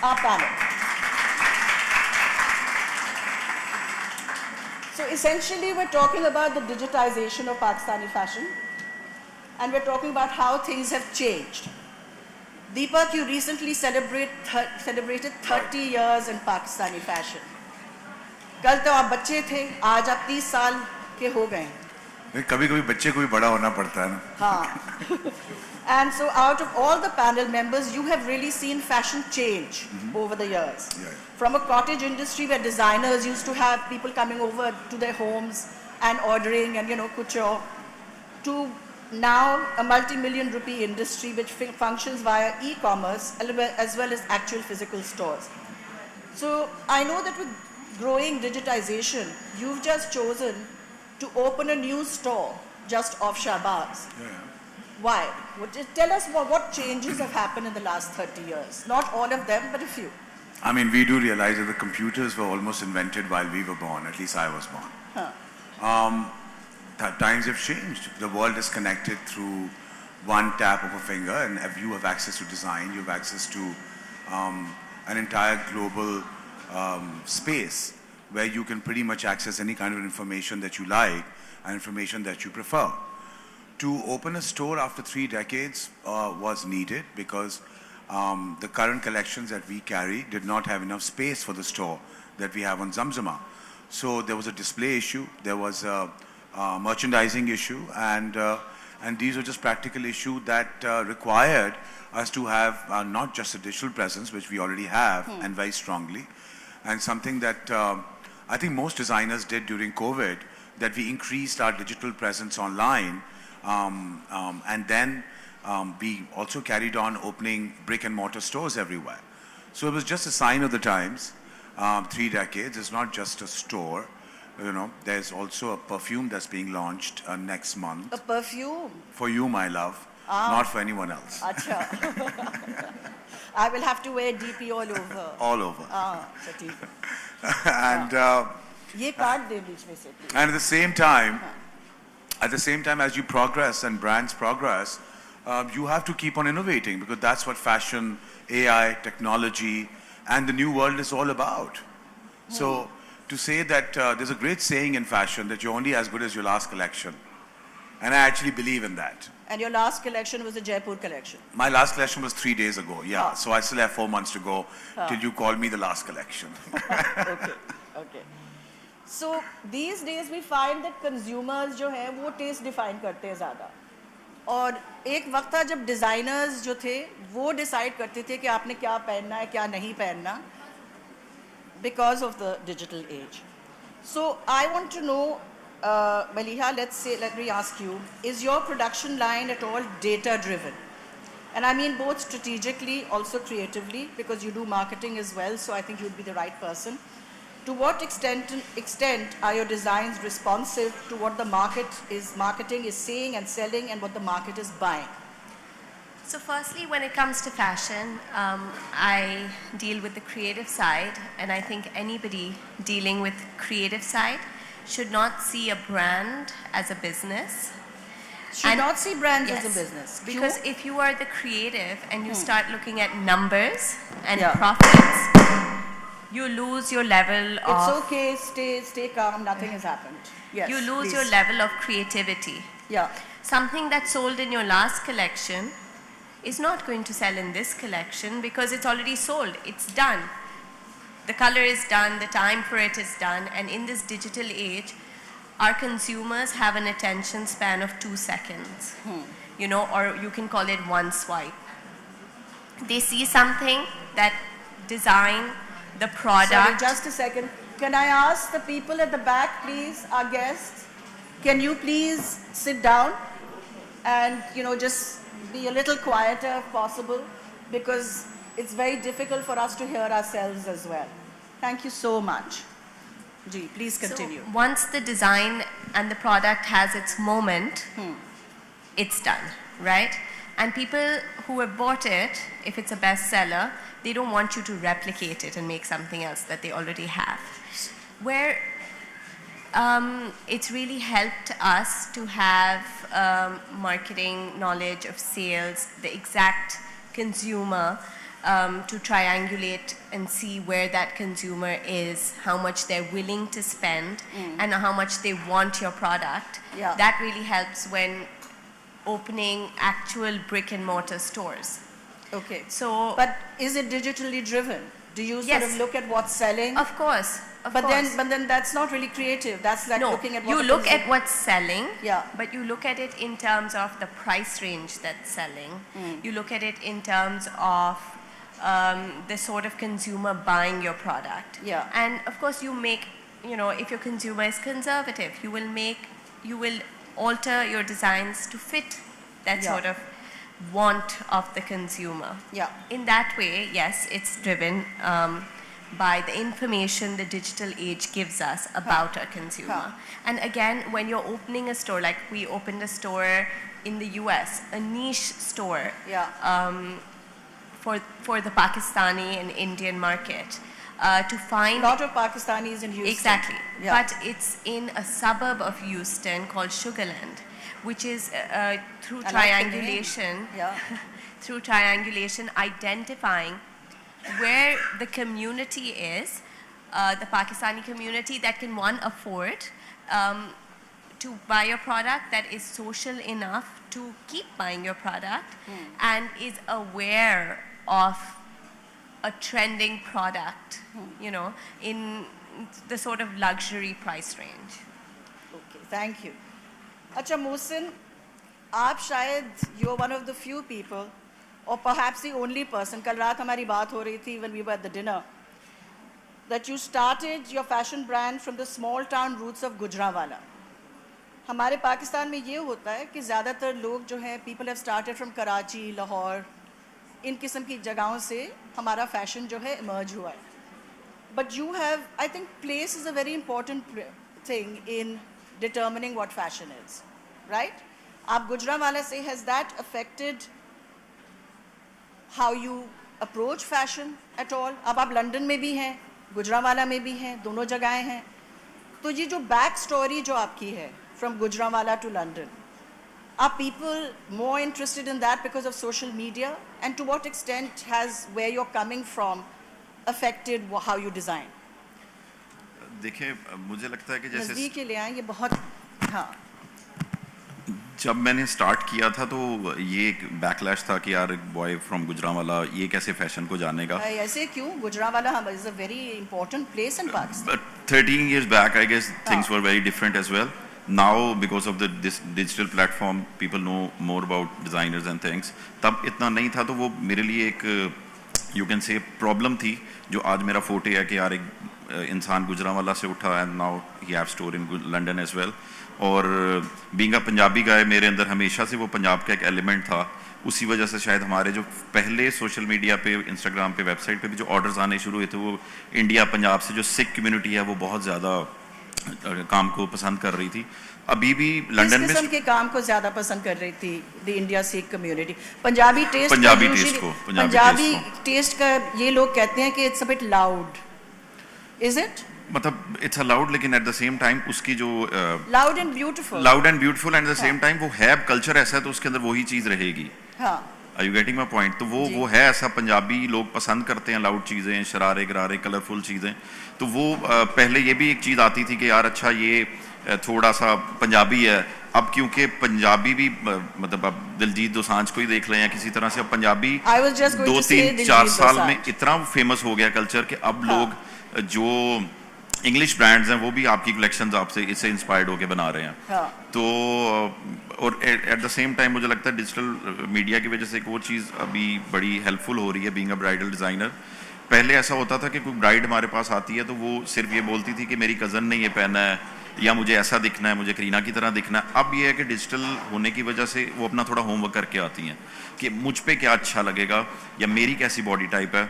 our panel. So essentially, we're talking about the digitization of Pakistani fashion, and we're talking about how things have changed. Deepak, you recently celebrated 30 years in Pakistani fashion. कल तो आप बच्चे थे, आज आप 30 साल के हो गए हैं. कभी-कभी बच्चे को भी बड़ा होना पड़ता है ना. हाँ. And so out of all the panel members, you have really seen fashion change over the years. Yeah. From a cottage industry where designers used to have people coming over to their homes and ordering and, couture, to now a multi-million rupee industry which functions via e-commerce as well as actual physical stores. So I know that with growing digitization, you've just chosen to open a new store just off Shahbaz. Yeah. Why? Tell us what changes have happened in the last 30 years. Not all of them, but a few. I mean, we do realize that the computers were almost invented while we were born, at least I was born. Times have changed. The world is connected through one tap of a finger, and if you have access to design, you have access to an entire global space where you can pretty much access any kind of information that you like and information that you prefer. To open a store after 3 decades was needed because the current collections that we carry did not have enough space for the store that we have on Zamzama. So there was a display issue, there was a merchandising issue, and these were just practical issues that required us to have not just a digital presence, which we already have and very strongly, and something that I think most designers did during COVID, that we increased our digital presence online, and then we also carried on opening brick and mortar stores everywhere. So it was just a sign of the times. 3 decades, it's not just a store. There's also a perfume that's being launched next month. A perfume? For you, my love. Not for anyone else. Acha. I will have to wear DP all over. All over. And and at the same time as you progress and brands progress, you have to keep on innovating, because that's what fashion, AI, technology, and the new world is all about. So to say that there's a great saying in fashion that you're only as good as your last collection. And I actually believe in that. And your last collection was the Jaipur collection? My last collection was 3 days ago, yeah. So I still have 4 months to go till you call me the last collection. Okay. So these days we find that consumers जो हैं वो taste define करते हैं ज़्यादा. और एक वक्त था जब designers जो थे वो decide करते थे कि आपने क्या पहनना है क्या नहीं पहनना, because of the digital age. So I want to know, Maliha, let me ask you, is your production line at all data driven? And I mean both strategically, also creatively, because you do marketing as well, so I think you'd be the right person. To what extent are your designs responsive to what the marketing is saying and selling, and what the market is buying? So firstly, when it comes to fashion, I deal with the creative side, and I think anybody dealing with creative side should not see a brand as a business. Should not see brands as a business. Because if you are the creative and you start looking at numbers and profits, you lose your level of... It's okay, stay calm, nothing has happened. Yes, you lose your level of creativity. Yeah. Something that sold in your last collection is not going to sell in this collection because it's already sold. It's done. The color is done, the time for it is done, and in this digital age, our consumers have an attention span of 2 seconds, or you can call it one swipe. They see something, that design, the product. Sorry, just a second. Can I ask the people at the back, please, our guests, can you please sit down and, just be a little quieter if possible, because it's very difficult for us to hear ourselves as well. Thank you so much. Ji, please continue. So once the design and the product has its moment, it's done, right? And people who have bought it, if it's a bestseller, they don't want you to replicate it and make something else that they already have. Where it's really helped us to have marketing knowledge of sales, the exact consumer to triangulate and see where that consumer is, how much they're willing to spend, and how much they want your product. Yeah. That really helps when opening actual brick and mortar stores. Okay. So, But is it digitally driven? Do you sort Yes. of look at what's selling? of course, But then that's not really creative. That's like no, looking at what you the look at consumer- what's selling, Yeah. but you look at it in terms of the price range that's selling. You look at it in terms of the sort of consumer buying your product. Yeah. And of course you make, if your consumer is conservative, you will alter your designs to fit that Yeah. sort of want of the consumer. Yeah. In that way, yes, it's driven by the information the digital age gives us about our consumer. And again, when you're opening a store, like we opened a store in the US, a niche store Yeah. for the Pakistani and Indian market, to A find lot of Pakistanis in Houston. exactly, Yeah. but it's in a suburb of Houston called Sugarland, which is through I like the name. triangulation. Yeah. Through triangulation, identifying where the community is, the Pakistani community that can, one, afford to buy your product, that is social enough to keep buying your product, and is aware of a trending product, in the sort of luxury price range. Okay, thank you. Acha Mohsin, आप शायद you're one of the few people, or perhaps the only person, कल रात हमारी बात हो रही थी when we were at the dinner, that you started your fashion brand from the small town roots of Gujranwala. हमारे पाकिस्तान में ये होता है कि ज़्यादातर लोग जो हैं, people have started from Karachi, Lahore, इन किस्म की जगहों से हमारा फैशन जो है emerge हुआ है. But you have, I think place is a very important thing in determining what fashion is, right? आप गुजरांवाला से, has that affected how you approach fashion at all? अब आप लंदन में भी हैं, गुजरांवाला में भी हैं, दोनों जगहें हैं. तो ये जो बैक स्टोरी जो आपकी है from Gujranwala to London, are people more interested in that because of social media? And to what extent has where you're coming from affected how you design? देखिए, मुझे लगता है कि जैसे नज़दीक के ले आएं, ये बहुत, हाँ, जब मैंने स्टार्ट किया था तो ये एक बैकलैश था कि यार एक बॉय फ्रॉम गुजरांवाला ये कैसे फैशन को जानेगा. ऐसे क्यों? Gujranwala is a very important place in Pakistan. But 13 years back, I guess things were very different as well. Now, because of this digital platform, people know more about designers and things. तब इतना नहीं था, तो वो मेरे लिए एक you can say problem थी, जो आज मेरा forte है कि यार एक इंसान गुजरांवाला से उठा and now he have store in London as well. और being a पंजाबी guy, मेरे अंदर हमेशा से वो पंजाब का एक element था. उसी वजह से शायद हमारे जो पहले सोशल मीडिया पे, इंस्टाग्राम पे, वेबसाइट पे भी जो ऑर्डर्स आने शुरू हुए थे, वो इंडिया पंजाब से जो सिख कम्युनिटी है वो बहुत ज़्यादा काम को पसंद कर रही थी. अभी भी लंदन में किस किस्म के काम को ज़्यादा पसंद कर रही थी the India Sikh community? Punjabi taste का ये लोग कहते हैं कि it's a bit loud. Is it? मतलब इट्स अलाउड, लेकिन एट द सेम टाइम उसकी जो loud and beautiful at the same time वो है कल्चर ऐसा है, तो उसके अंदर वही चीज़ रहेगी. हाँ. Are you getting my point? तो वो है ऐसा, पंजाबी लोग पसंद करते हैं लाउड चीज़ें, शरारे गरारे, कलरफुल चीज़ें. तो वो पहले ये भी एक चीज़ आती थी कि यार अच्छा ये थोड़ा सा पंजाबी है. अब क्योंकि पंजाबी भी मतलब अब दिलजीत दोसांझ को ही देख लें या किसी तरह से, अब पंजाबी 2-3-4 साल में इतना फेमस हो गया कल्चर कि अब लोग जो इंग्लिश ब्रांड्स हैं वो भी आपकी कलेक्शंस आपसे इससे इंस्पायर्ड होकर बना रहे हैं. तो और एट द सेम टाइम मुझे लगता है डिजिटल मीडिया की वजह से एक वो चीज़ अभी बड़ी हेल्पफुल हो रही है बीइंग अ ब्राइडल डिज़ाइनर. पहले ऐसा होता था कि कोई ब्राइड हमारे पास आती है तो वो सिर्फ ये बोलती थी कि मेरी कज़न ने ये पहना है, या मुझे ऐसा दिखना है, मुझे करीना की तरह दिखना है. अब ये है कि डिजिटल होने की वजह से वो अपना थोड़ा होमवर्क करके आती हैं कि मुझ पे क्या अच्छा लगेगा या मेरी कैसी बॉडी टाइप है.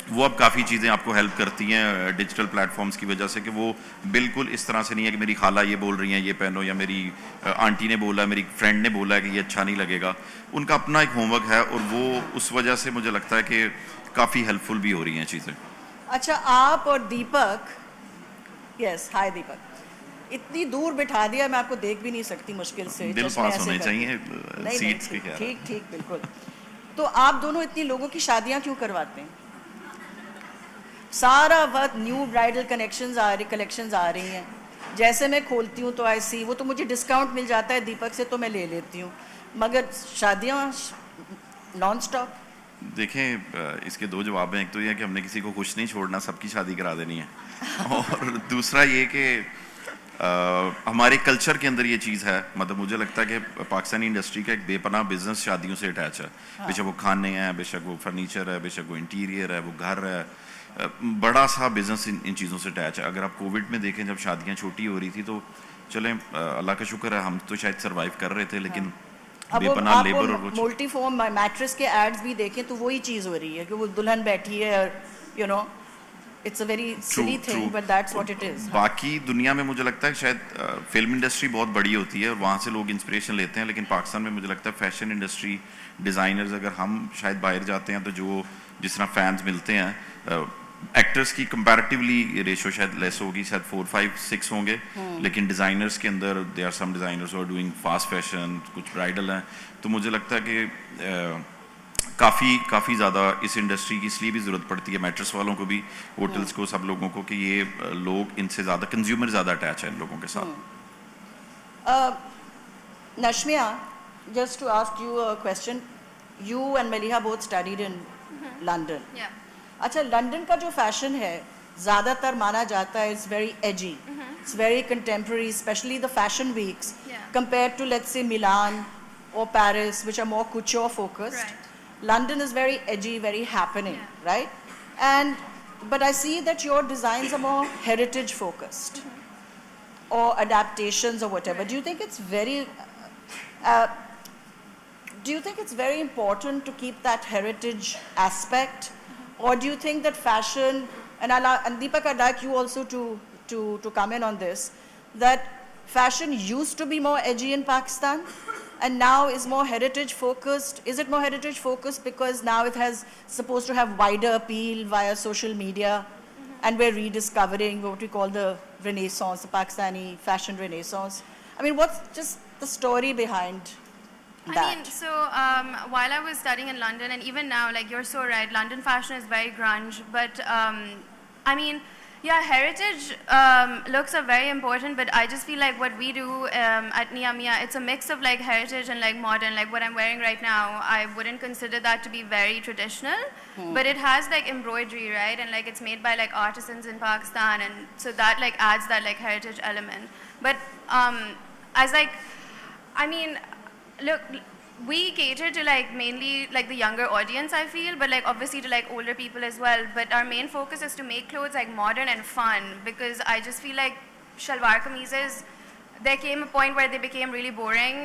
वो अब काफ़ी चीज़ें आपको हेल्प करती हैं डिजिटल प्लेटफॉर्म्स की वजह से, कि वो बिल्कुल इस तरह से नहीं है कि मेरी खाला ये बोल रही हैं ये पहनो, या मेरी आंटी ने बोला, मेरी फ्रेंड ने बोला कि ये अच्छा नहीं लगेगा. उनका अपना एक होमवर्क है और वो उस वजह से मुझे लगता है कि काफ़ी हेल्पफुल भी हो रही हैं चीज़ें. अच्छा, आप और दीपक, यस, हाय दीपक, इतनी दूर बिठा दिया, मैं आपको देख भी नहीं सकती मुश्किल से. दिल पास होने चाहिए सीट्स के. ठीक बिल्कुल. तो आप दोनों इतनी लोगों की शादियां क्यों करवाते हैं? सारा वक्त न्यू ब्राइडल कलेक्शंस आ रही हैं, जैसे मैं खोलती हूँ तो आई सी वो तो मुझे डिस्काउंट मिल जाता है दीपक से तो मैं ले लेती हूँ, मगर शादियाँ नॉन स्टॉप. देखें, इसके दो जवाब हैं. एक तो ये है कि हमने किसी को खुश नहीं छोड़ना, सबकी शादी करा देनी है. और दूसरा ये कि हमारे कल्चर के अंदर ये चीज़ है. मतलब मुझे लगता है कि पाकिस्तानी इंडस्ट्री का एक बेपनाह बिजनेस शादियों से अटैच है. बेशक वो खाने हैं, बेशक वो फर्नीचर है, बेशक वो इंटीरियर है, वो घर है, बड़ा सा बिजनेस इन चीज़ों से अटैच है. अगर आप कोविड में देखें, जब शादियाँ छोटी हो रही थी तो चलें अल्लाह का शुक्र है हम तो शायद सर्वाइव कर रहे थे, लेकिन बेपनाह लेबर और मल्टीफॉर्म मैट्रेस के एड्स भी देखें तो वही चीज़ हो रही है कि वो दुल्हन बैठी है, you know, it's a very silly thing but that's what it is. बाकी दुनिया में मुझे लगता है शायद फिल्म इंडस्ट्री बहुत बड़ी होती है और वहाँ से लोग इंस्पिरेशन लेते हैं, लेकिन पाकिस्तान में मुझे लगता है फैशन इंडस्ट्री, डिज़ाइनर्स, अगर हम शायद बाहर जाते हैं तो जो जिस तरह फैंस मिलते हैं, एक्टर्स की कंपैरेटिवली रेशो शायद लेस होगी, शायद 4, 5, 6 होंगे, लेकिन डिज़ाइनर्स के अंदर they are some designers who are doing fast fashion, कुछ ब्राइडल हैं. तो मुझे लगता है कि काफ़ी ज़्यादा इस इंडस्ट्री की इसलिए भी ज़रूरत पड़ती है, मैट्रेस वालों को भी, होटल्स को, सब लोगों को, कि ये लोग इनसे ज़्यादा कंज्यूमर ज़्यादा अटैच है इन लोगों के साथ. Nashmia, just to ask you a question, you and Maliha both studied in London. Yeah. अच्छा, लंदन का जो फैशन है ज़्यादातर माना जाता है it's very AG, it's very contemporary, specially the fashion weeks compared to let's say Milan or Paris, which are more couture focused. Right. London is very edgy, very happening, right? And but I see that your designs are more heritage focused or adaptations or whatever. Do you think it's very important to keep that heritage aspect, or do you think that fashion, and Deepak, I'd like you also to come in on this, that fashion used to be more edgy in Pakistan and now is more heritage focused? Is it more heritage focused because now it has supposed to have wider appeal via social media, and we're rediscovering what we call the renaissance, the Pakistani fashion renaissance? I mean, what's just the story behind that? I mean, so while I was studying in London, and even now, like you're so right, London fashion is very grunge, but I mean, yeah, heritage looks are very important, but I just feel like what we do at Nia Mia, it's a mix of like heritage and like modern. Like what I'm wearing right now, I wouldn't consider that to be very traditional, but it has like embroidery, right? And like it's made by like artisans in Pakistan, and so that like adds that like heritage element. But as like, I mean, look, we cater to like mainly like the younger audience, I feel, but like obviously to like older people as well. But our main focus is to make clothes like modern and fun, because I just feel like shalwar kameezes, there came a point where they became really boring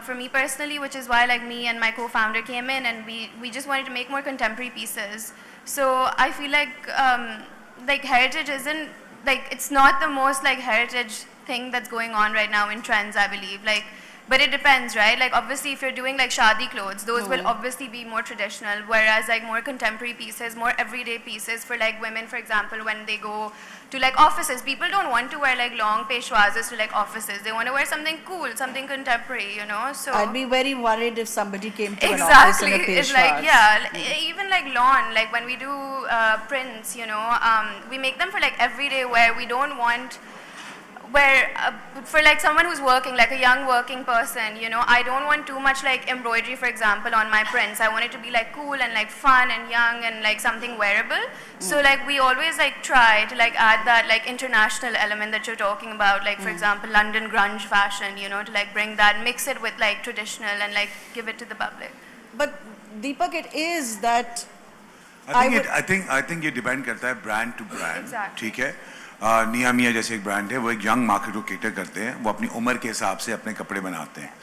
for me personally, which is why like me and my co-founder came in, and we just wanted to make more contemporary pieces. So I feel like heritage isn't like, it's not the most like heritage thing that's going on right now in trends, I believe. Like, but it depends, right? Like obviously if you're doing like shadi clothes, those will obviously be more traditional, whereas like more contemporary pieces, more everyday pieces for like women, for example, when they go to like offices, people don't want to wear like long peshwazas to like offices. They want to wear something cool, something contemporary, you know? So I'd be very worried if somebody came to an office in a peshwaz. It's like, yeah, even like lawn, like when we do prints, you know, we make them for like everyday wear. We don't want where for like someone who's working, like a young working person, you know, I don't want too much like embroidery, for example, on my prints. I want it to be like cool and like fun and young and like something wearable. So like we always like try to like add that like international element that you're talking about, like for example London grunge fashion, you know, to like bring that, mix it with like traditional and like give it to the public. But Deepak, it is that I think ये depend करता है brand to brand. Exactly. ठीक है. निया मिया जैसे एक brand है, वो एक यंग मार्केट को केटर करते हैं, वो अपनी उम्र के हिसाब से अपने कपड़े बनाते हैं.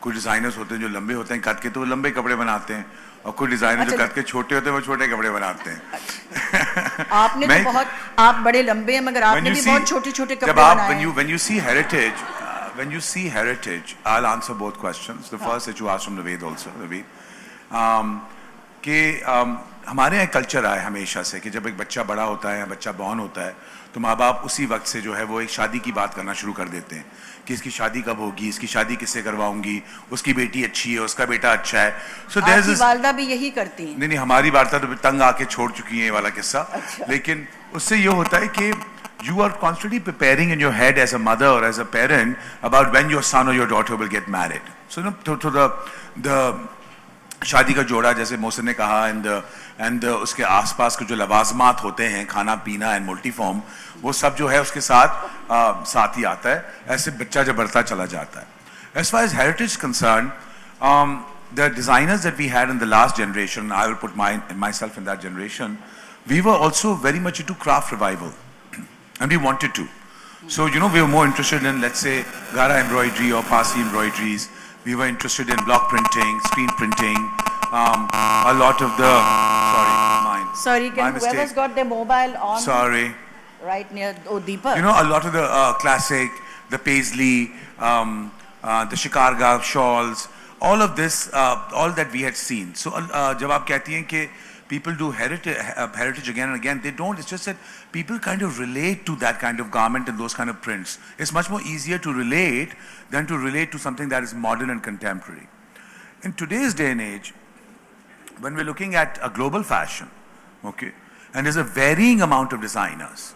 कुछ डिज़ाइनर्स होते हैं जो लंबे होते हैं कद के, तो वो लंबे कपड़े बनाते हैं, और कुछ डिज़ाइनर जो कद के छोटे होते हैं वो छोटे कपड़े बनाते हैं. आपने तो बहुत, आप बड़े लंबे हैं मगर आपने भी बहुत छोटे-छोटे कपड़े बनाए हैं. When you see heritage, I'll answer both questions. The first that you asked from Naveed also, Naveed, कि ہمارے یہاں کلچر آئے ہمیشہ سے کہ جب ایک بچہ بڑا ہوتا ہے یا بچہ بورن ہوتا ہے تو ماں باپ اسی وقت سے جو ہے وہ ایک شادی کی بات کرنا شروع کر دیتے ہیں کہ اس کی شادی کب ہوگی, اس کی شادی کس سے کرواؤں گی, اس کی بیٹی اچھی ہے, اس کا بیٹا اچھا ہے. سو آپ کی والدہ بھی یہی کرتی ہیں؟ نہیں, ہماری والدہ تو تنگ آ کے چھوڑ چکی ہیں یہ والا قصہ. لیکن اس سے یہ ہوتا ہے کہ you are constantly preparing in your head as a mother or as a parent about when your son or your daughter will get married. So to the شادی کا جوڑا جیسے محسن نے کہا اینڈ اس کے آس پاس کے جو لوازمات ہوتے ہیں, کھانا پینا اینڈ ملٹی فارم, وہ سب جو ہے اس کے ساتھ ہی آتا ہے. ایسے بچہ جب بڑھتا چلا جاتا ہے. As far as heritage is concerned, the designers that we had in the last generation, I will put myself in that generation, we were also very much into craft revival. And we wanted to. So, we were more interested in, let's say, Gara embroidery or Parsi embroideries. We were interested in block printing, screen printing, a lot of the... Sorry, can whoever's got their mobile on... Sorry. Right near... Oh, Deepak. A lot of the classic, the paisley, the shikarga shawls, all of this, all that we had seen. So, jab aap kehti hain ki people do heritage again and again, they don't. It's just that people kind of relate to that kind of garment and those kind of prints. It's much more easier to relate than to relate to something that is modern and contemporary. In today's day and age, when we're looking at a global fashion, okay, and there's a varying amount of designers,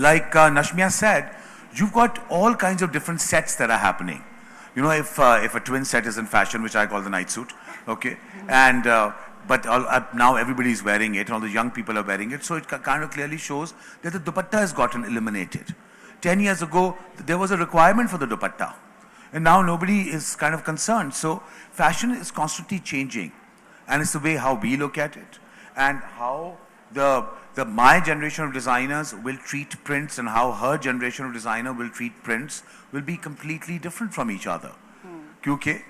like Nashmia said, you've got all kinds of different sets that are happening. If a twin set is in fashion, which I call the night suit, okay, and but now everybody is wearing it, and all the young people are wearing it, so it kind of clearly shows that the dupatta has gotten eliminated. 10 years ago, there was a requirement for the dupatta, and now nobody is kind of concerned. So fashion is constantly changing, and it's the way how we look at it, and how my generation of designers will treat prints, and how her generation of designer will treat prints will be completely different from each other. Kyunki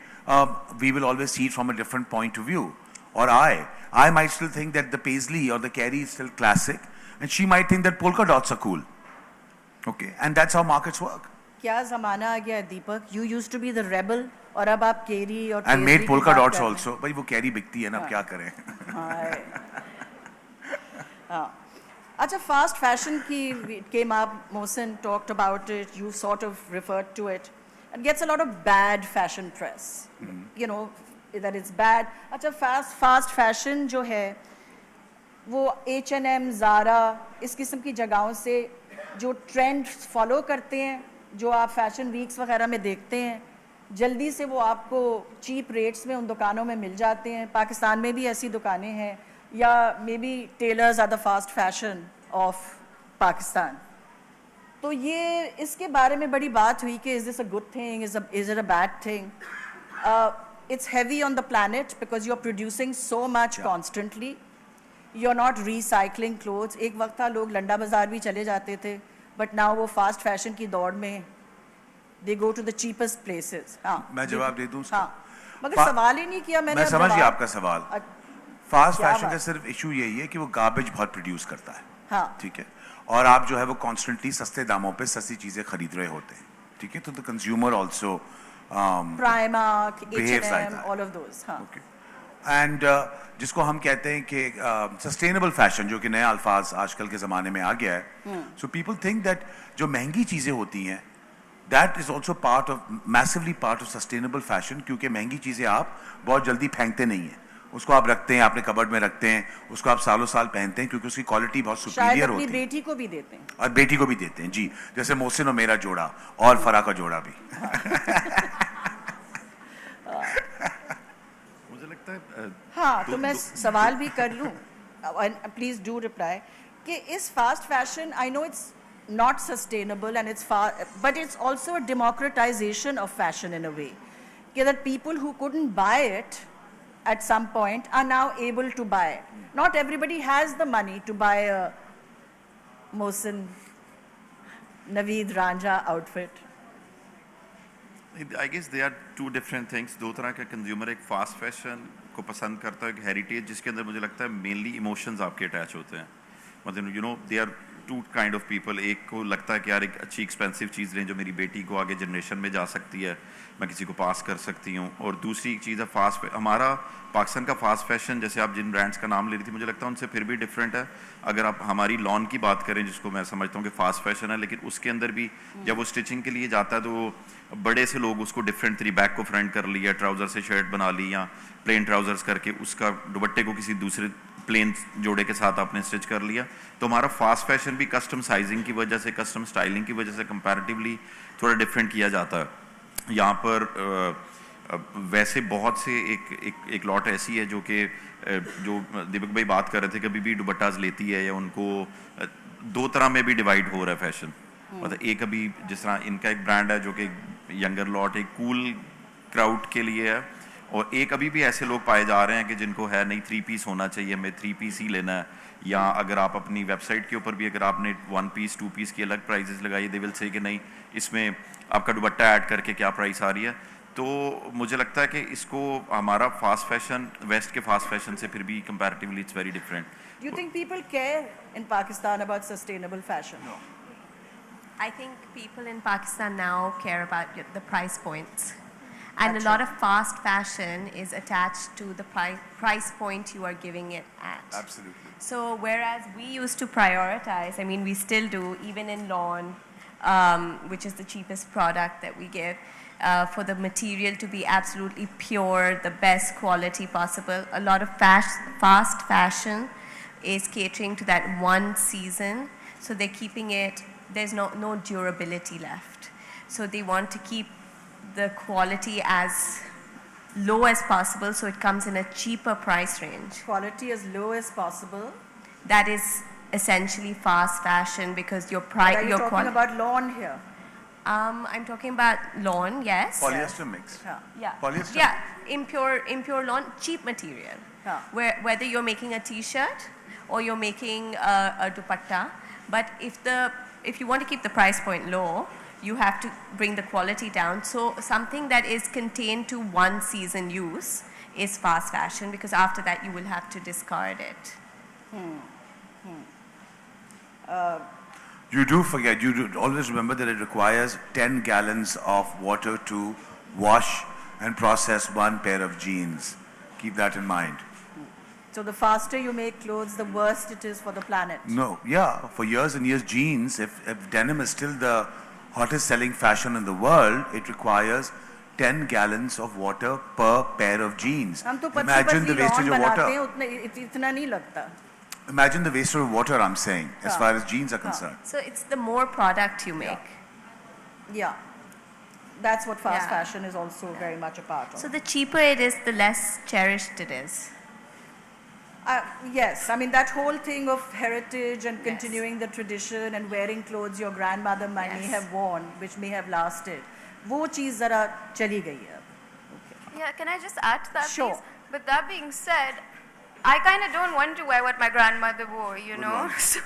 we will always see it from a different point of view. Or I might still think that the paisley or the keri is still classic, and she might think that polka dots are cool. Okay, and that's how markets work. کیا زمانہ آ گیا Deepak, you used to be the rebel, اور اب آپ carry اور and made polka dots also. بھائی وہ carry بکتی ہے نا, اب کیا کریں. اچھا, fast fashion کی came up, Mohsin talked about it, you sort of referred to it. It gets a lot of bad fashion press. That it's bad. اچھا, fast fashion جو ہے وہ H&M, Zara, اس قسم کی جگہوں سے جو ٹرینڈ فالو کرتے ہیں, جو آپ فیشن ویکس وغیرہ میں دیکھتے ہیں, جلدی سے وہ آپ کو چیپ ریٹس میں ان دکانوں میں مل جاتے ہیں. پاکستان میں بھی ایسی دکانیں ہیں, یا may be tailors are the fast fashion of Pakistan. تو یہ اس کے بارے میں بڑی بات ہوئی کہ is this a good thing, is it a bad thing. It's heavy on the planet because you're producing so much constantly. You're not recycling clothes. ایک وقت تھا لوگ لنڈا بازار بھی چلے جاتے تھے, but now وہ فاسٹ فیشن کی دوڑ میں they go to the cheapest places. میں جواب دے دوں اس کا, مگر سوال ہی نہیں کیا میں نے. میں سمجھ گیا آپ کا سوال. فاسٹ فیشن کا صرف ایشو یہی ہے کہ وہ گاربیج بہت پروڈیوس کرتا ہے, ٹھیک ہے, اور آپ جو ہے وہ کانسٹنٹلی سستے داموں پہ سستی چیزیں خرید رہے ہوتے ہیں, ٹھیک ہے. تو the consumer also Primark, H&M, all of those. And جس کو ہم کہتے ہیں کہ سسٹینیبل فیشن, جو کہ نیا الفاظ آج کل کے زمانے میں آ گیا ہے. سو پیپل تھنک دیٹ جو مہنگی چیزیں ہوتی ہیں that is also part of میسولی part of sustainable fashion, کیونکہ مہنگی چیزیں آپ بہت جلدی پھینکتے نہیں ہیں, اس کو آپ رکھتے ہیں, اپنے کبرڈ میں رکھتے ہیں, اس کو آپ سالوں سال پہنتے ہیں کیونکہ اس کی کوالٹی بہت سپیریئر ہوتی ہے. بیٹی کو بھی دیتے ہیں, اور بیٹی کو بھی دیتے ہیں, جی, جیسے محسن اور میرا جوڑا, اور فرا کا جوڑا بھی. مجھے لگتا ہے ہاں, تو میں سوال بھی کر لوں, پلیز ڈو ریپلائی, کہ اس fast fashion, I know it's not sustainable and it's far, but it's also a democratization of fashion in a way, that people who couldn't buy it at some point are now able to buy it. Not everybody has the money to buy a Mohsin Naveed Ranja outfit. I guess they are two different things. دو طرح کا consumer, ایک fast fashion کو پسند کرتا ہے, ایک heritage جس کے اندر مجھے لگتا ہے مینلی ایموشنز آپ کے اٹیچ ہوتے ہیں. مطلب they are two kind of people. एक को लगता है कि यार एक अच्छी एक्सपेंसिव चीज़ लें जो मेरी बेटी को आगे जनरेशन में जा सकती है, मैं किसी को पास कर सकती हूँ. और दूसरी एक चीज़ है फास्ट. हमारा पाकिस्तान का फास्ट फैशन, जैसे आप जिन ब्रांड्स का नाम ले रही थी, मुझे लगता है उनसे फिर भी डिफरेंट है. अगर आप हमारी लॉन की बात करें, जिसको मैं समझता हूँ कि फास्ट फैशन है, लेकिन उसके अंदर भी जब वो स्टिचिंग के लिए जाता है तो बड़े से लोग उसको डिफरेंट तरी बैक को फ्रंट कर लिया, ट्राउज़र से शर्ट बना ली, या प्लेन ट्राउज़र्स करके उसका दुपट्टे को किसी दूसरे प्लेन जोड़े के साथ आपने स्टिच कर लिया. तो हमारा फास्ट फैशन भी कस्टम साइजिंग की वजह से, कस्टम स्टाइलिंग की वजह से कंपैरेटिवली थोड़ा डिफरेंट किया जाता है. यहाँ पर वैसे बहुत से एक लॉट ऐसी है जो कि जो दीपक भाई बात कर रहे थे, कभी भी दुपट्टाज लेती है या उनको दो तरह में भी डिवाइड हो रहा है फैशन. मतलब एक अभी जिस तरह इनका एक ब्रांड है जो कि यंगर लॉट, एक कूल क्राउड के लिए है, और एक अभी भी ऐसे लोग पाए जा रहे हैं कि जिनको है नहीं 3 पीस होना चाहिए, हमें 3 पीस ही लेना है. या अगर आप अपनी वेबसाइट के ऊपर भी अगर आपने 1 पीस 2 पीस की अलग प्राइजेस लगाई, दे विल से कि नहीं इसमें आपका दुपट्टा ऐड करके क्या प्राइस आ रही है. तो मुझे लगता है कि इसको हमारा फास्ट फैशन वेस्ट के फास्ट फैशन से फिर भी comparatively it's very different. Do you think people care in Pakistan about sustainable fashion? No. I think people in Pakistan now care about the price points. And a lot of fast fashion is attached to the price point you are giving it at. Absolutely. So whereas we used to prioritize, I mean we still do, even in lawn, which is the cheapest product that we give, for the material to be absolutely pure, the best quality possible. A lot of fast fashion is catering to that one season, so they're keeping it, there's no durability left. So they want to keep the quality as low as possible, so it comes in a cheaper price range. Quality as low as possible. That is essentially fast fashion, because your price. Are you talking about lawn here? I'm talking about lawn, yes. Polyester mix. Yeah. Polyester. Yeah, impure lawn, cheap material. Yeah. Whether you're making a T-shirt or you're making a dupatta, but if you want to keep the price point low, you have to bring the quality down. So something that is contained to one season use is fast fashion, because after that you will have to discard it. You do forget, you do always remember that it requires 10 gallons of water to wash and process one pair of jeans. Keep that in mind. So the faster you make clothes, the worse it is for the planet. No, yeah, for years and years, jeans, if denim is still the hottest selling fashion in the world, it requires 10 gallons of water per pair of jeans. हम तो Imagine the wastage of water. इतना नहीं लगता. Imagine the wastage of water, I'm saying, as far as jeans are concerned. So it's the more product you make. Yeah. That's what fast Yeah. fashion is also very much a part of. So the cheaper it is, the less cherished it is. Yes, I mean that whole thing of heritage and continuing the tradition and wearing clothes your grandmother may have worn, which may have lasted, वो चीज़ ज़रा चली गई है. Yeah, can I just add to that, Sure. please? But that being said, I kind of don't want to wear what my grandmother wore, you know? So,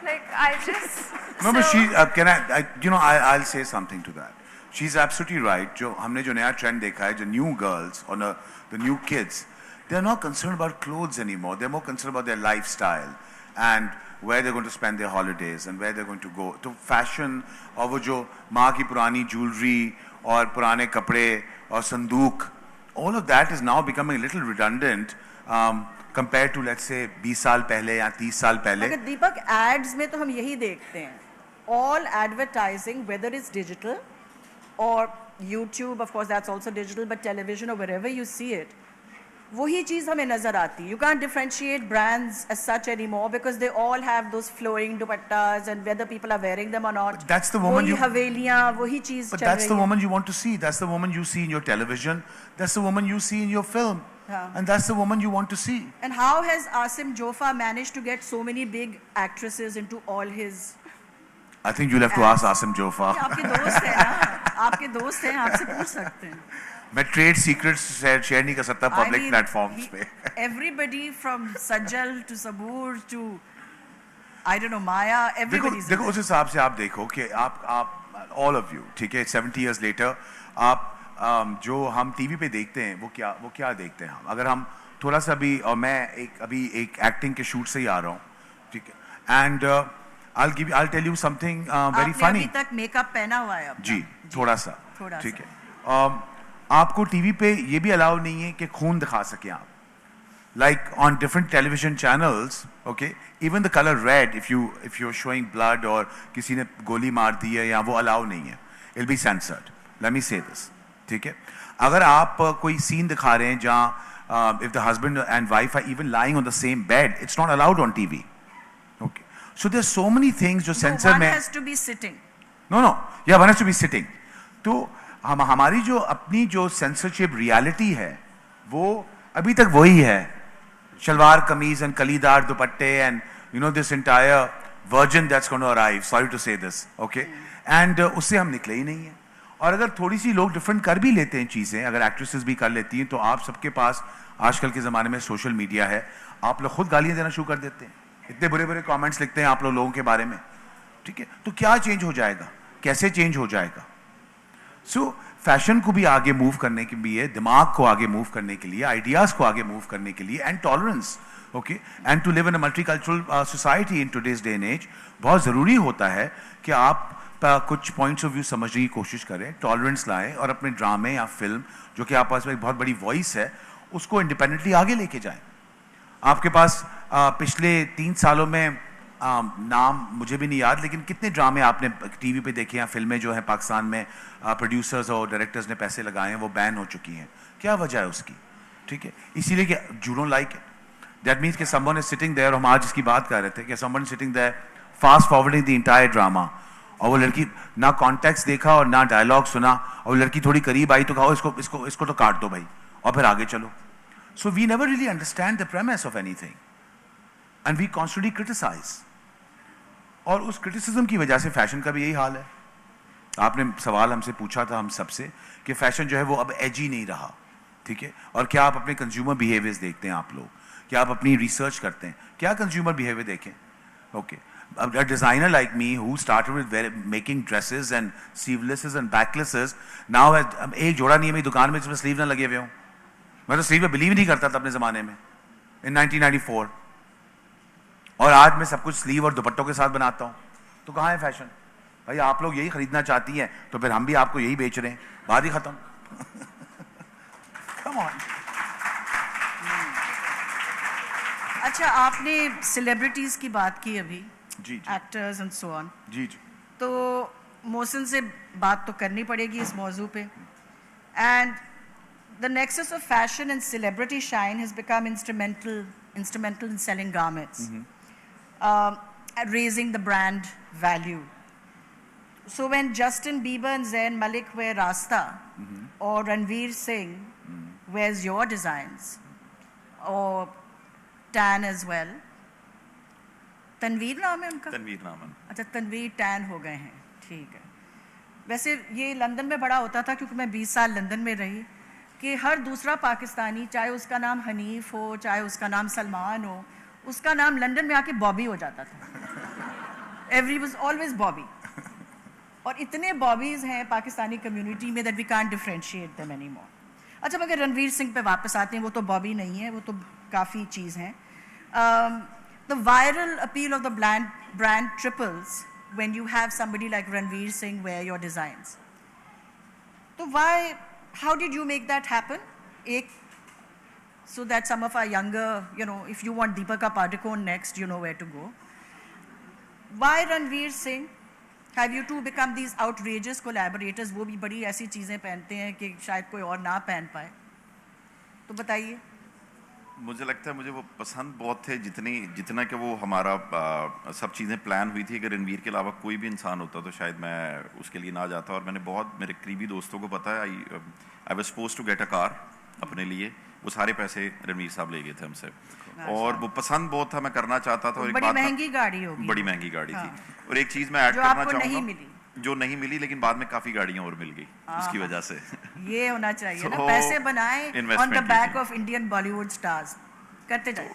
like, I just... No, but so- she, I'll say something to that. She's absolutely right. हमने जो नया trend देखा है, जो new girls or the new kids, they're not concerned about clothes anymore. They're more concerned about their lifestyle and where they're going to spend their holidays and where they're going to go. तो fashion और वो जो माँ की पुरानी jewelry और पुराने कपड़े और संदूक, all of that is now becoming a little redundant compared to, let's say, 20 साल पहले या 30 साल पहले. मगर दीपक ads में तो हम यही देखते हैं. All advertising, whether it's digital or YouTube, of course that's also digital, but television or wherever you see it, वही चीज़ हमें नजर आती. You can't differentiate brands as such anymore because they all have those flowing dupattas and whether people are wearing them or not. But that's the woman वही हवेलियाँ, वही चीज़ But चल that's रही the है. woman you want to see. That's the woman you see in your television. That's the woman you see in your film. Yeah. And that's the woman you want to see. And how has Asim Jofa managed to get so many big actresses into all his? I think you'll have to ask Asim Jofa. आपके दोस्त हैं ना, आपके दोस्त हैं, आपसे पूछ सकते हैं. मैं trade secrets share नहीं कर सकता public platforms पे. Everybody from Sajjal to Sabur to I don't know Maya, everybody's. देखो उस हिसाब से आप देखो कि आप all of you, ठीक है, 70 years later, आप जो हम टीवी पे देखते हैं वो क्या देखते हैं हम. अगर हम थोड़ा सा भी, और मैं अभी एक एक्टिंग के शूट से ही आ रहा हूँ, ठीक है, And I'll tell you something very आपने funny. अभी तक मेकअप पहना हुआ है अपना? जी, थोड़ा सा, थोड़ा ठीक सा। है। आपको टीवी पे ये भी अलाउ नहीं है कि खून दिखा सके आप। Like on different television channels, okay, even the color red, if you're showing blood or किसी ने गोली मार दी है या वो अलाउ नहीं है, it'll be censored. Let me say this, ठीक है? अगर आप कोई सीन दिखा रहे हैं जहाँ if the husband and wife are even lying on the same bed, it's not allowed on TV. Okay, so there's so many things जो censor one में has to be sitting. no, yeah, one has to be sitting. तो हमारी जो अपनी जो censorship reality है, वो अभी तक वही है। शलवार कमीज and कलीदार दुपट्टे and you know this entire virgin that's going to arrive. Sorry to say this, okay? And उससे हम निकले ही नहीं हैं। और अगर थोड़ी सी लोग डिफरेंट कर भी लेते हैं चीज़ें, अगर एक्ट्रेसेस भी कर लेती हैं, तो आप सबके पास आजकल के ज़माने में सोशल मीडिया है, आप लोग खुद गालियाँ देना शुरू कर देते हैं, इतने बुरे बुरे कमेंट्स लिखते हैं आप लोगों के बारे में, ठीक है? तो क्या चेंज हो जाएगा, कैसे चेंज हो जाएगा? सो फैशन को भी आगे मूव करने के लिए, दिमाग को आगे मूव करने के लिए, आइडियाज़ को आगे मूव करने के लिए, and tolerance, okay, and to live in a multicultural society in today's day and age, बहुत ज़रूरी होता है कि आप कुछ पॉइंट्स ऑफ व्यू समझने की कोशिश करें, टॉलरेंस लाएं और अपने ड्रामे या फिल्म जो कि आप पास में एक बहुत बड़ी वॉइस है उसको इंडिपेंडेंटली आगे लेके जाएं। आपके पास पिछले 3 सालों में नाम मुझे भी नहीं याद, लेकिन कितने ड्रामे आपने टीवी पे देखे या फिल्में जो हैं पाकिस्तान में प्रोड्यूसर्स और डायरेक्टर्स ने पैसे लगाए हैं वो बैन हो चुकी हैं। क्या वजह है उसकी? ठीक है, इसीलिए कि you don't like it, that means कि समवन इज सिटिंग देयर, हम आज इसकी बात कर रहे थे कि someone sitting there fast forwarding the entire drama, और वो लड़की ना कॉन्टेक्स्ट देखा और ना डायलॉग सुना, और वो लड़की थोड़ी करीब आई तो कहा इसको तो काट दो भाई और फिर आगे चलो। So we never really understand the premise of anything and we constantly criticize, और उस क्रिटिसिज्म की वजह से फैशन का भी यही हाल है। आपने सवाल हमसे पूछा था हम सबसे कि फैशन जो है वो अब एजी नहीं रहा, ठीक है? और क्या आप अपने कंज्यूमर बिहेवियर्स देखते हैं आप लोग, क्या आप अपनी रिसर्च करते हैं, क्या कंज्यूमर बिहेवियर देखें? Okay, a designer like me who started with making dresses and sleevelesses and backlesses now has एक जोड़ा नहीं है मेरी दुकान में जिसमें स्लीव ना लगे हुए हों। मैं तो स्लीव में बिलीव नहीं करता था अपने ज़माने में in 1994, और आज मैं सब कुछ स्लीव और दुपट्टों के साथ बनाता हूँ। तो कहाँ है फैशन? भाई आप लोग यही खरीदना चाहती हैं तो फिर हम भी आपको यही बेच रहे हैं, बात ही खत्म। Come on. अच्छा, आपने सेलिब्रिटीज की बात की अभी, जी एक्टर्स एंड सो ऑन, जी जी, तो मोहसिन से बात तो करनी पड़ेगी इस मौजू पे। And the nexus of fashion and celebrity shine has become instrumental in selling garments, raising the brand value. So when Justin Bieber and Zayn Malik wear Rasta, or Ranveer Singh wears your designs, or tan as well, Tanveer नाम है उनका? तनवीर नाम है। अच्छा, Tanveer tan हो गए हैं, ठीक है। वैसे ये लंदन में बड़ा होता था क्योंकि मैं 20 साल लंदन में रही, कि हर दूसरा पाकिस्तानी, चाहे उसका नाम हनीफ हो, चाहे उसका नाम सलमान हो, उसका नाम लंदन में आके बॉबी हो जाता था। एवरी वाज ऑलवेज बॉबी, और इतने बॉबीज हैं पाकिस्तानी कम्युनिटी में that we can't differentiate them any more. अच्छा, मगर रणवीर सिंह पे वापस आते हैं, वो तो बॉबी नहीं है, वो तो काफ़ी चीज़ हैं। The viral appeal of the brand triples when you have somebody like Ranveer Singh wear your designs. So how did you make that happen? So that some of our younger, if you want Deepika Padukone next, you know where to go. Why Ranveer Singh? Have you two become these outrageous collaborators? वो भी बड़ी ऐसी चीज़ें पहनते हैं कि शायद कोई और ना पहन पाए, तो बताइए। मुझे लगता है मुझे वो पसंद बहुत थे, जितना कि वो हमारा सब चीज़ें प्लान हुई थी। अगर रणवीर के अलावा कोई भी इंसान होता तो शायद मैं उसके लिए ना जाता, और मैंने बहुत मेरे करीबी दोस्तों को पता है, I was supposed to get a car अपने लिए, वो सारे पैसे रणवीर साहब ले गए थे हमसे, और वो पसंद बहुत था, मैं करना चाहता था। और बड़ी महंगी गाड़ी होगी, बड़ी महंगी गाड़ी थी। और एक चीज़ मैं ऐड करना चाहूँगा जो नहीं मिली, लेकिन बाद में काफ़ी गाड़ियाँ और मिल गई उसकी वजह से। ये होना चाहिए ना, पैसे बनाए on the back of Indian Bollywood stars, करते जाए।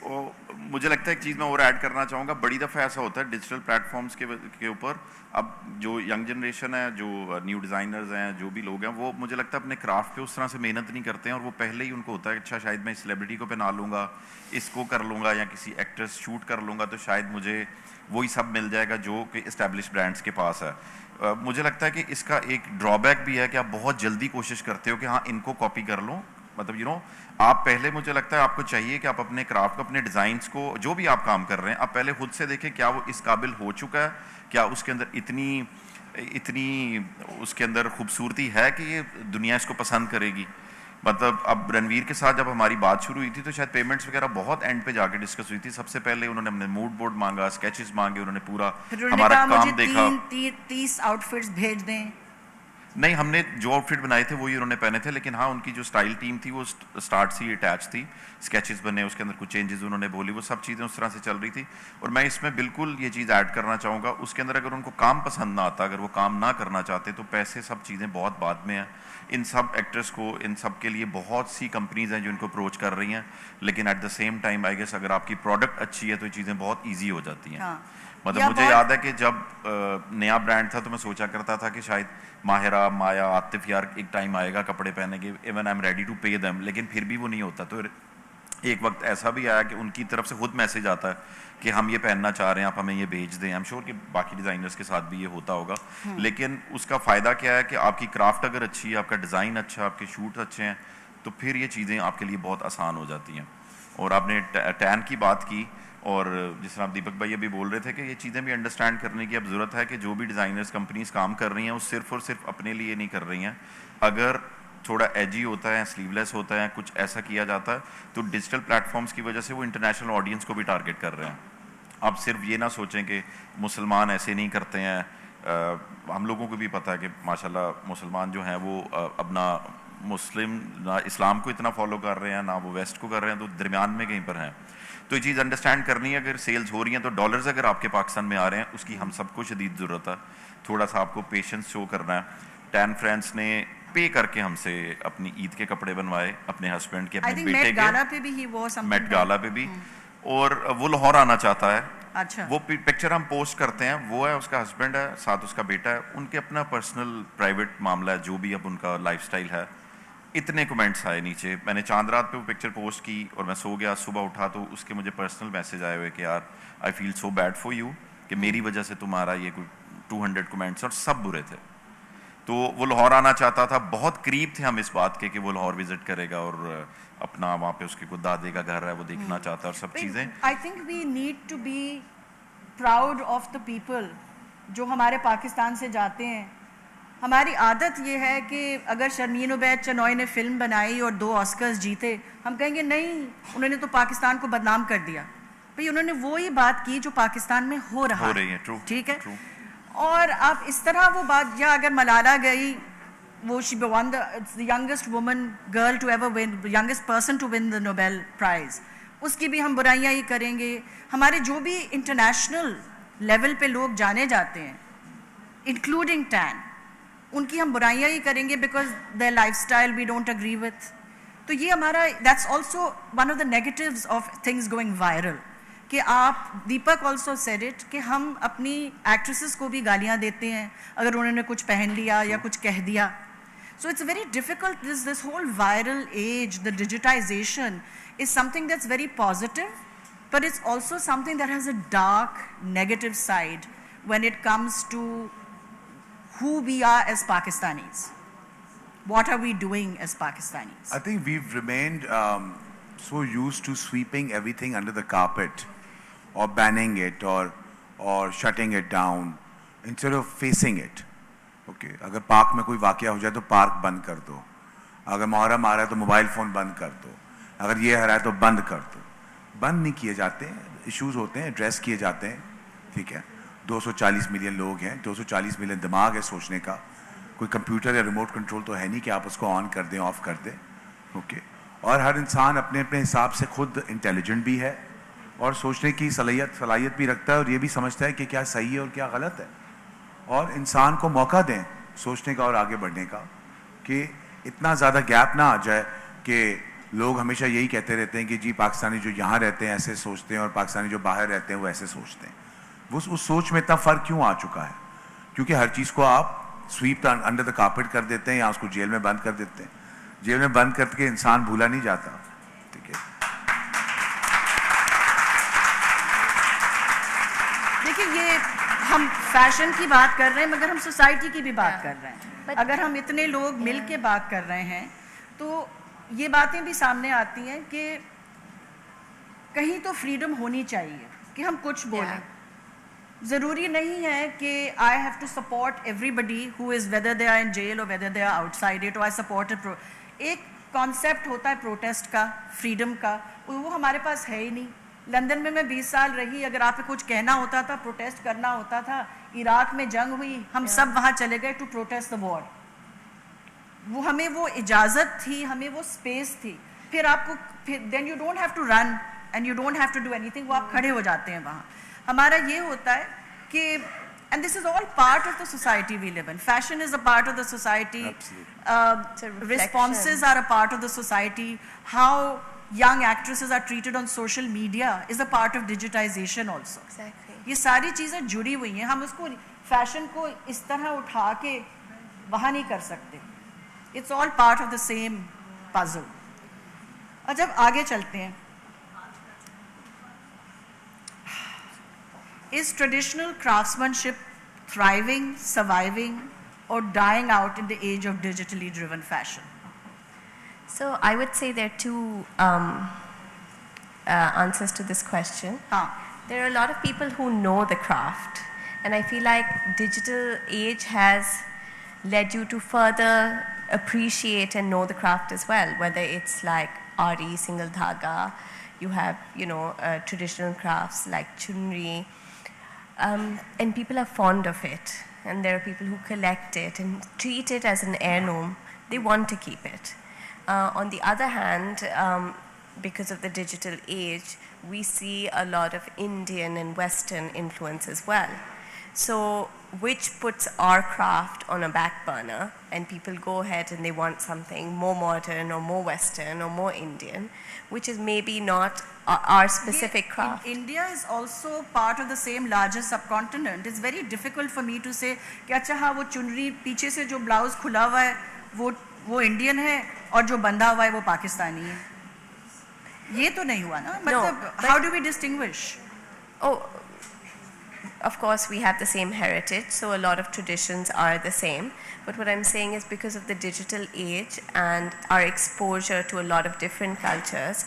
मुझे लगता है एक चीज़ मैं और ऐड करना चाहूँगा, बड़ी दफ़ा ऐसा होता है डिजिटल प्लेटफॉर्म्स के ऊपर, अब जो यंग जनरेशन है, जो न्यू डिज़ाइनर्स हैं, जो भी लोग हैं, वो मुझे लगता है अपने क्राफ्ट पे उस तरह से मेहनत नहीं करते हैं, और वो पहले ही उनको होता है अच्छा शायद मैं सेलिब्रिटी को पहना लूँगा, इसको कर लूँगा, या किसी एक्ट्रेस शूट कर लूँगा तो शायद मुझे وہی سب مل جائے گا جو کہ اسٹیبلش برانڈس کے پاس ہے. مجھے لگتا ہے کہ اس کا ایک ڈرا بیک بھی ہے کہ آپ بہت جلدی کوشش کرتے ہو کہ ہاں ان کو کاپی کر لو. مطلب آپ پہلے مجھے لگتا ہے آپ کو چاہیے کہ آپ اپنے کرافٹ کو, اپنے ڈیزائنس کو, جو بھی آپ کام کر رہے ہیں, آپ پہلے خود سے دیکھیں کیا وہ اس قابل ہو چکا ہے, کیا اس کے اندر اتنی اس کے اندر خوبصورتی ہے کہ یہ دنیا اس کو پسند کرے گی. مطلب اب رنویر کے ساتھ جب ہماری بات شروع ہوئی تھی تو شاید پیمنٹس وغیرہ بہت اینڈ پہ جا کے ڈسکس ہوئی تھی. سب سے پہلے انہوں نے ہم نے موڈ بورڈ مانگا, اسکیچز مانگے, انہوں نے پورا ہمارا کام دیکھا. 30 آؤٹ فٹس بھیج دیں. نہیں, ہم نے جو آؤٹ فٹ بنائے تھے وہی انہوں نے پہنے تھے, لیکن ہاں ان کی جو اسٹائل ٹیم تھی وہ اسٹارٹ سے ہی اٹیچ تھی. اسکیچز بنے, اس کے اندر کچھ چینجز انہوں نے بولی, وہ سب چیزیں اس طرح سے چل رہی تھی. اور میں اس میں بالکل یہ چیز ایڈ کرنا چاہوں گا, اس کے اندر اگر ان کو کام پسند نہ آتا, اگر وہ کام نہ کرنا چاہتے تو پیسے سب چیزیں بہت بعد میں ہیں. ان سب ایکٹرس کو, ان سب کے لیے بہت سی کمپنیز ہیں جو ان کو اپروچ کر رہی ہیں, لیکن at the same time I guess اگر آپ کی پروڈکٹ اچھی ہے تو یہ چیزیں بہت ایزی ہو جاتی ہیں. مطلب مجھے یاد ہے کہ جب نیا برانڈ تھا تو میں سوچا کرتا تھا کہ شاید ماہرہ, مایا, عاطف, یار ایک ٹائم آئے گا کپڑے پہنے کے, even I am ready to pay them, لیکن پھر بھی وہ نہیں ہوتا. تو ایک وقت ایسا بھی آیا کہ ان کی طرف سے خود میسج آتا ہے کہ ہم یہ پہننا چاہ رہے ہیں, آپ ہمیں یہ بھیج دیں. آئی ایم شیور کہ باقی ڈیزائنرس کے ساتھ بھی یہ ہوتا ہوگا, لیکن اس کا فائدہ کیا ہے کہ آپ کی کرافٹ اگر اچھی ہے, آپ کا ڈیزائن اچھا ہے, آپ کے شوٹ اچھے ہیں, تو پھر یہ چیزیں آپ کے لیے بہت آسان ہو جاتی ہیں. اور آپ نے ٹین کی بات کی, اور جس طرح آپ دیپک بھائی ابھی بول رہے تھے کہ یہ چیزیں بھی انڈرسٹینڈ کرنے کی اب ضرورت ہے کہ جو بھی ڈیزائنرز کمپنیز کام کر رہی ہیں وہ صرف اور صرف اپنے لیے نہیں کر رہی ہیں. اگر تھوڑا ایجی ہوتا ہے, سلیو لیس ہوتا ہے, کچھ ایسا کیا جاتا ہے, تو ڈیجیٹل پلیٹ فارمس کی وجہ سے وہ انٹرنیشنل آڈینس کو بھی ٹارگیٹ کر رہے ہیں. آپ صرف یہ نہ سوچیں کہ مسلمان ایسے نہیں کرتے ہیں. ہم لوگوں کو بھی پتہ ہے کہ ماشاءاللہ مسلمان جو ہیں وہ اپنا مسلم نہ اسلام کو اتنا فالو کر رہے ہیں, نہ وہ ویسٹ کو کر رہے ہیں, تو درمیان میں کہیں پر ہیں. تو یہ چیز انڈرسٹینڈ کرنی ہے. اگر سیلز ہو رہی ہیں تو ڈالرز اگر آپ کے پاکستان میں آ رہے ہیں, اس کی ہم سب کو شدید ضرورت ہے. تھوڑا سا آپ کو پیشنس شو کرنا ہے. ٹین فرینڈس نے پے کر کے ہم سے اپنی عید کے کپڑے بنوائے, اپنے ہسبینڈ کے, اپنے بیٹے کے, میٹ گالا پہ بھی. اور وہ لاہور آنا چاہتا ہے. اچھا, وہ پکچر ہم پوسٹ کرتے ہیں, وہ ہے, اس کا ہسبینڈ ہے, ساتھ اس کا بیٹا ہے, ان کے اپنا پرسنل پرائیویٹ معاملہ ہے, جو بھی اب ان کا لائف سٹائل ہے. اتنے کمنٹس آئے نیچے. میں نے چاند رات پہ وہ پکچر پوسٹ کی اور میں سو گیا, صبح اٹھا تو اس کے مجھے پرسنل میسج آئے ہوئے کہ یار آئی فیل سو بیڈ فار یو, کہ میری وجہ سے تمہارا یہ کوئی 200 کمنٹس, اور سب برے تھے. تو وہ لاہور آنا چاہتا تھا, بہت قریب تھے ہم اس بات کے کہ وہ لاہور وزٹ کرے گا, اور اپنا وہاں پہ اس کے کوئی دادے کا گھر ہے وہ دیکھنا چاہتا ہے, اور سب چیزیں. I think we need to be proud of the people جو ہمارے پاکستان سے جاتے ہیں. ہماری عادت یہ ہے کہ اگر شرمین عبید چنوئی نے فلم بنائی اور 2 آسکرز جیتے, ہم کہیں گے نہیں, انہوں نے تو پاکستان کو بدنام کر دیا. بھئی انہوں نے وہی بات کی جو پاکستان میں ہو رہا ہے, ٹھیک ہے. اور آپ اس طرح وہ بات, یا اگر ملالہ گئی, وہ she won the youngest woman girl to ever win, youngest person to win the Nobel Prize, اس کی بھی ہم برائیاں ہی کریں گے. ہمارے جو بھی انٹرنیشنل لیول پہ لوگ جانے جاتے ہیں انکلوڈنگ ٹین, ان کی ہم برائیاں ہی کریں گے because their life style we don't agree with. تو یہ ہمارا that's also one of the negatives of things going viral, کہ آپ, دیپک also said it, کہ ہم اپنی ایکٹریسز کو بھی گالیاں دیتے ہیں اگر انہوں نے کچھ پہن لیا یا کچھ کہہ دیا. So it's very difficult, this whole viral age, the digitization is something that's very positive, but it's also something that has a dark negative side when it comes to who we are as Pakistanis. What are we doing as Pakistanis? I think we've remained so used to sweeping everything under the carpet or banning it or shutting it down instead of facing it. Okay, اگر park میں کوئی واقعہ ہو جائے تو park بند کر دو, اگر محرم آ رہا ہے تو موبائل فون بند کر دو, اگر یہ ہو رہا ہے تو بند کر دو. بند نہیں کیے جاتے ہیں, ایشوز ہوتے ہیں, ایڈریس کیے جاتے ہیں, ٹھیک ہے. 240 ملین لوگ ہیں, 240 ملین دماغ ہے سوچنے کا. کوئی کمپیوٹر یا ریموٹ کنٹرول تو ہے نہیں کہ آپ اس کو آن کر دیں, آف کر دیں. اوکے, اور ہر انسان اپنے اپنے حساب سے خود انٹیلیجنٹ بھی ہے اور سوچنے کی صلاحیت بھی رکھتا ہے, اور یہ بھی سمجھتا ہے کہ کیا صحیح ہے اور کیا غلط ہے. اور انسان کو موقع دیں سوچنے کا اور آگے بڑھنے کا, کہ اتنا زیادہ گیپ نہ آ جائے کہ لوگ ہمیشہ یہی کہتے رہتے ہیں کہ جی پاکستانی جو یہاں رہتے ہیں ایسے سوچتے ہیں اور پاکستانی جو باہر رہتے ہیں وہ ایسے سوچتے ہیں. وہ اس سوچ میں اتنا فرق کیوں آ چکا ہے؟ کیونکہ ہر چیز کو آپ سویپ انڈر دا کارپیٹ کر دیتے ہیں یا اس کو جیل میں بند کر دیتے ہیں. جیل میں بند کر کے انسان بھولا نہیں جاتا, ٹھیک ہے. دیکھیے ہم فیشن کی بات کر رہے ہیں مگر ہم سوسائٹی کی بھی بات کر رہے ہیں. اگر ہم اتنے لوگ مل کے بات کر رہے ہیں تو یہ باتیں بھی سامنے آتی ہیں کہ کہیں تو فریڈم ہونی چاہیے کہ ہم کچھ بولیں. ضروری نہیں ہے کہ I have to support everybody who is whether they are in jail or whether they are outside it. I support ایک کانسیپٹ ہوتا ہے پروٹیسٹ کا, فریڈم کا, وہ ہمارے پاس ہے ہی نہیں. لندن میں 20 سال رہی, اگر آپ کو کچھ کہنا ہوتا تھا, پروٹیسٹ کرنا ہوتا تھا, عراق میں جنگ ہوئی, ہم سب وہاں چلے گئے ٹو پروٹیسٹ دا وار. وہ ہمیں وہ اجازت تھی, ہمیں وہ اسپیس تھی. پھر آپ کو then you don't have to run and you don't have to do anything. وہ آپ کھڑے ہو جاتے ہیں وہاں. ہمارا یہ ہوتا ہے کہ and this is all part of the society we live in. Fashion is a part of the society. Responses are a part of the society. How young actresses are treated on social media is a part of digitization also. Exactly. یہ ساری چیزیں جڑی ہوئی ہیں. ہم اس کو fashion کو اس طرح اٹھا کے وہاں نہیں کر سکتے. It's all part of the same puzzle. اور جب آگے چلتے ہیں, is traditional craftsmanship thriving, surviving, or dying out in the age of digitally driven fashion? So I would say there are two answers to this question. There are a lot of people who know the craft, and I feel like digital age has led you to further appreciate and know the craft as well, whether it's like Ari, single dhaga, you have, traditional crafts like chunri, and people are fond of it, and there are people who collect it and treat it as an heirloom. They want to keep it. On the other hand, because of the digital age, we see a lot of Indian and Western influence as well. So which puts our craft on a back burner, and people go ahead and they want something more modern or more Western or more Indian, which is maybe not our specific craft. India is also part of the same larger subcontinent. It's very difficult for me to say کہ اچھا ہاں وہ چنری پیچھے سے جو blouse کھلا ہوا ہے وہ انڈین ہے اور جو بندھا ہوا ہے وہ پاکستانی ہے. یہ تو نہیں ہوا نا. مطلب how do we distinguish? Oh, of course we have the same heritage, so a lot of traditions are the same, but what I'm saying is because of the digital age and our exposure to a lot of different cultures,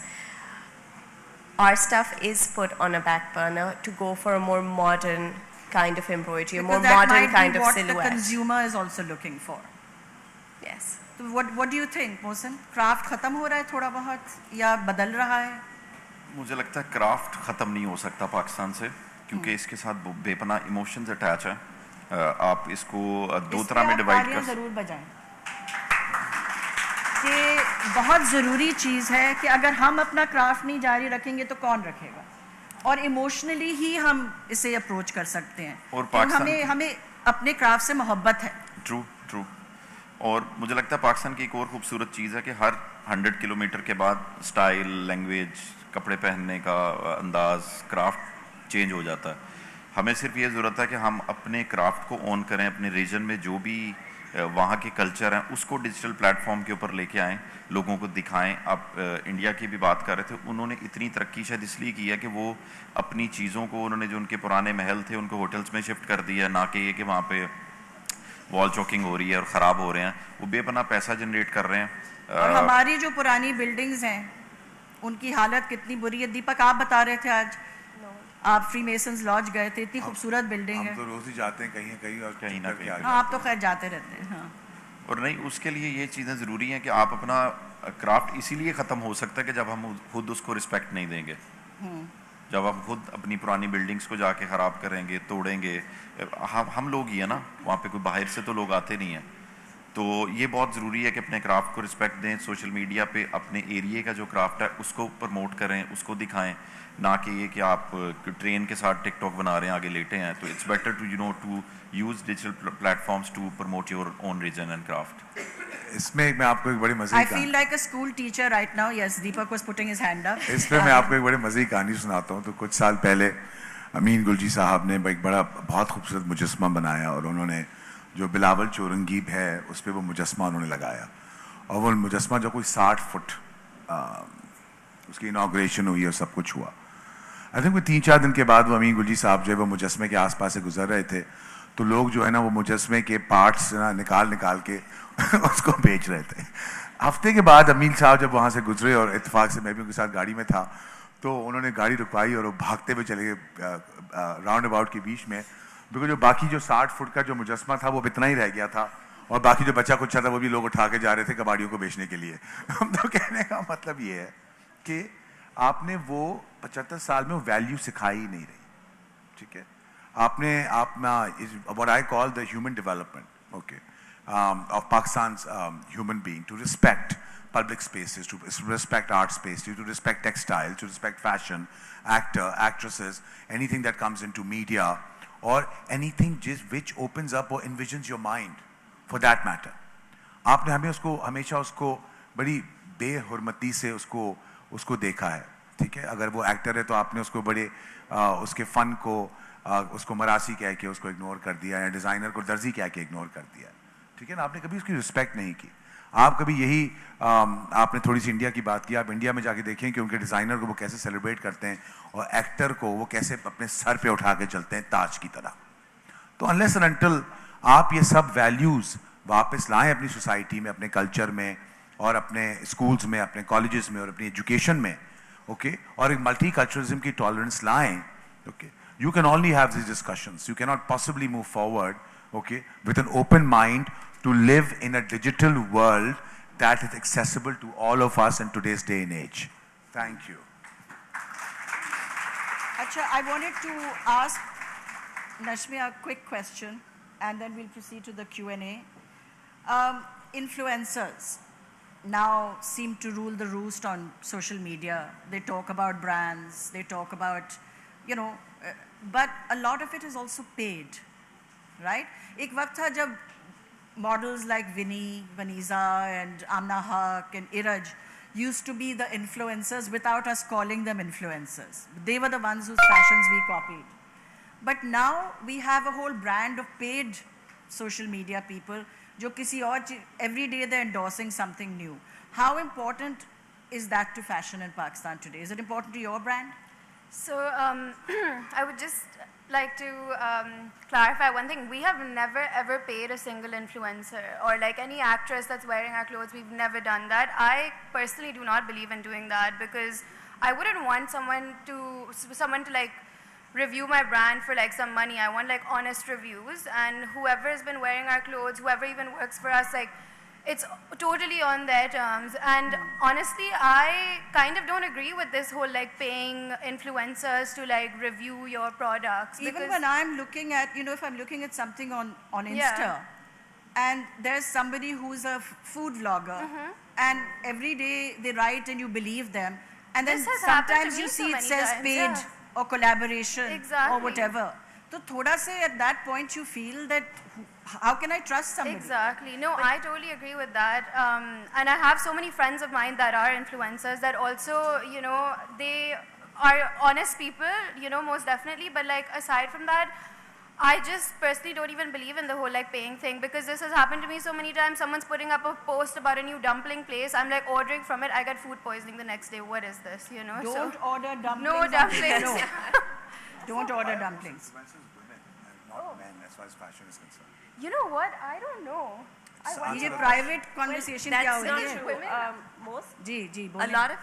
our stuff is put on a back burner to go for a more modern kind of embroidery, a more modern kind of silhouette. What the consumer is also looking for. Yes. So what do you think, Mohsin? Craft ختم ہو رہا ہے تھوڑا بہت یا بدل رہا ہے؟ مجھے لگتا ہے کرافٹ ختم نہیں ہو سکتا پاکستان سے, کیونکہ اس کے ساتھ بے پناہ ایموشنز اٹیچ ہیں. آپ اس کو دو طرح میں ڈیوائڈ کر ضرور بجائیں کہ بہت ضروری چیز ہے کہ اگر ہم اپنا کرافٹ نہیں جاری رکھیں گے تو کون رکھے گا, اور ایموشنلی ہی ہم اسے اپروچ کر سکتے ہیں. اور ہمیں اپنے کرافٹ سے محبت ہے. ٹرو. اور مجھے لگتا ہے پاکستان کی ایک اور خوبصورت چیز ہے کہ ہر 100 کلومیٹر کے بعد اسٹائل, لینگویج, کپڑے پہننے کا انداز, کرافٹ چینج ہو جاتا ہے. ہمیں صرف یہ ضرورت ہے کہ ہم اپنے کرافٹ کو اون کریں, اپنے ریجن میں جو بھی وہاں کے کلچر ہیں اس کو ڈیجیٹل پلیٹ فارم کے اوپر لے کے آئیں, لوگوں کو دکھائیں. آپ انڈیا کی بھی بات کر رہے تھے, انہوں نے اتنی ترقی شاید اس لیے کی ہے کہ وہ اپنی چیزوں کو, انہوں نے جو ان کے پرانے محل تھے ان کو ہوٹلس میں شفٹ کر دیا, نہ کہ یہ کہ وہاں پہ وال چاکنگ ہو رہی ہے اور خراب ہو رہے ہیں. وہ بے پناہ پیسہ جنریٹ کر رہے ہیں. اور ہماری جو پرانی بلڈنگز ہیں ان کی حالت کتنی بری ہے. دیپک آپ بتا رہے تھے آج آپ فری میسنز لاج گئے تھے, اتنی خوبصورت بلڈنگ ہے. ہم تو روز ہی جاتے ہیں کہیں اور کہیں نہ کہیں. ہاں آپ تو خیر جاتے رہتے ہیں. ہاں اور نہیں, اس کے لیے یہ چیزیں ضروری ہیں کہ آپ اپنا کرافٹ اسی لیے ختم ہو سکتا ہے کہ جب ہم خود اس کو رسپیکٹ نہیں دیں گے, جب ہم خود اپنی پرانی بلڈنگز کو جا کے خراب کریں گے, توڑیں گے. ہم لوگ ہی ہیں نا, وہاں پہ کوئی باہر سے تو لوگ آتے نہیں ہیں. تو یہ بہت ضروری ہے کہ اپنے کرافٹ کو رسپیکٹ دیں. سوشل میڈیا پہ اپنے ایریے کا جو کرافٹ ہے اس کو پروموٹ کریں, اس کو دکھائیں, نہ کہ یہ کہ آپ ٹرین کے ساتھ ٹک ٹاک بنا رہے ہیں, آگے لیٹے ہیں. تو it's better to use digital platforms to promote your own region and craft. اس میں میں آپ کو ایک بڑی مزے I feel like a school teacher right now. Yes, Deepak was putting his hand up. اس میں آپ کو ایک بڑی مزے کی کہانی سناتا ہوں. تو کچھ سال پہلے امین گلجی صاحب نے ایک بہت خوبصورت مجسمہ بنایا, اور انہوں نے جو بلاول چورنگیب ہے اس پہ وہ مجسمہ انہوں نے لگایا, اور وہ مجسمہ جو کوئی 60 فٹ اس کی انوگریشن ہوئی اور سب کچھ ہوا. आई थिंक वो 3-4 दिन के बाद वो अमीन गुलजी साहब जो है वो मुजस्मे के आसपास से गुजर रहे थे, तो लोग जो है ना वो मुजस्मे के पार्ट्स ना निकाल के उसको बेच रहे थे. हफ्ते के बाद अमीन साहब जब वहाँ से गुजरे और इत्तेफाक से मैं भी उनके साथ गाड़ी में था, तो उन्होंने गाड़ी रुकवाई और वो भागते हुए चले गए राउंड अबाउट के बीच में, बिकॉज जो बाकी जो 60 फुट का जो मुजस्मा था वो इतना ही रह गया था और बाकी जो बचा कुछ था वो भी लोग उठा के जा रहे थे कबाड़ियों को बेचने के लिए. तो कहने का मतलब ये है कि आपने वो 75 साल में वो वैल्यू सिखाई ही नहीं रही. ठीक है, आपने what I call the human development, okay, of Pakistan's human being, to respect public spaces, to respect art space, to respect textiles, to respect fashion, actresses, anything that comes into media, or anything which opens up or envisions your mind, for that matter. आपने हमेशा उसको बड़ी बेहुरमती से उसको देखा है. ठीक है, अगर वो एक्टर है तो आपने उसको बड़े उसके फन को उसको मरासी कह के उसको इग्नोर कर दिया, या डिज़ाइनर को दर्जी कह के इग्नोर कर दिया. ठीक है ना, आपने कभी उसकी रिस्पेक्ट नहीं की. आप कभी यही आपने थोड़ी सी इंडिया की बात की, आप इंडिया में जाके देखें कि उनके डिज़ाइनर को वो कैसे सेलिब्रेट करते हैं और एक्टर को वो कैसे अपने सर पे उठा के चलते हैं ताज की तरह. तो अनलेस एंड अनटिल आप ये सब वैल्यूज़ वापस लाएं अपनी सोसाइटी में, अपने कल्चर में और अपने स्कूल्स में, अपने कॉलेजेस में और अपनी एजुकेशन में, ओके, और एक मल्टी कल्चरलिज्म की टॉलरेंस लाएं, okay, you can only have these discussions. You cannot possibly move forward, okay, with an open mind to live in a digital world that is accessible to all of us in today's day and age. Thank you. Acha, I wanted to ask Nashmi a quick question, and then we'll proceed to the Q&A. Influencers now seem to rule the roost on social media. They talk about brands, they talk about, but a lot of it is also paid, right? Ek waqt tha jab models like Vinny, Vaniza and Amna Haq and Iraj used to be the influencers without us calling them influencers. They were the ones whose fashions we copied. But now we have a whole brand of paid social media people, jo kisi aur every day they're endorsing something new. How important is that to fashion in Pakistan today? Is it important to your brand? So I would just like to clarify one thing. We have never ever paid a single influencer or like any actress that's wearing our clothes. We've never done that. I personally do not believe in doing that because I wouldn't want someone to like review my brand for like some money. I want like honest reviews, and whoever has been wearing our clothes, whoever even works for us, like it's totally on their terms. And honestly, I kind of don't agree with this whole like paying influencers to like review your products. Even when I'm looking at, if I'm looking at something on Insta, and there's somebody who's a food vlogger, and every day they write and you believe them, and then sometimes you see it says paid or collaboration or whatever. So thoda se at that point you feel that how can I trust somebody? Exactly. No, I totally agree with that. And I have so many friends of mine that are influencers that also, they are honest people, most definitely. But like aside from that, I just personally don't even believe in the whole like paying thing, because this has happened to me so many times. Someone's putting up a post about a new dumpling place. I'm like ordering from it. I get food poisoning the next day. What is this? Don't order dumplings. No dumplings. No. Don't order dumplings. Not men, as far as fashion is concerned. You know what? I don't know. ये private conversation क्या हो रही है? A lot of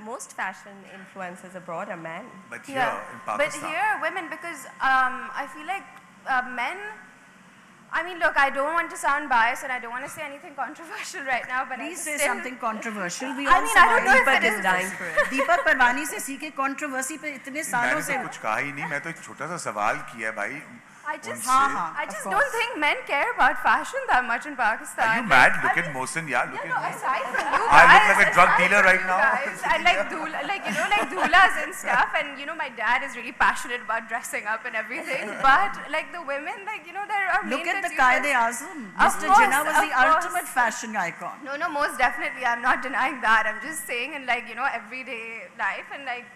most fashion influencers abroad are men. But here in Pakistan. But here women, because I feel like men. I mean, look, I don't want to sound biased and I don't want to say anything controversial right now, but Please say still, something controversial. We I mean, I don't know if Deepak it is is dying for it. दीपक परवानी से सीखे controversy पे इतने सालों मैंने से तो कुछ कहा ही नहीं, मैं तो एक छोटा सा सवाल किया है भाई. I just of don't think men care about fashion that much in Pakistan. Are you mad? Look at Mohsin, yeah. Look No, at me. aside from you I look guys, like a drug aside dealer from right you now. guys, and like like doulas and stuff, and my dad is really passionate about dressing up and everything. But like the women, like there are Look main at the consumers. Qaid-e-Azam. Of Mr. course, Jinnah was the of course. ultimate fashion icon. No, most definitely. I'm not denying that. I'm just saying in like everyday life and like.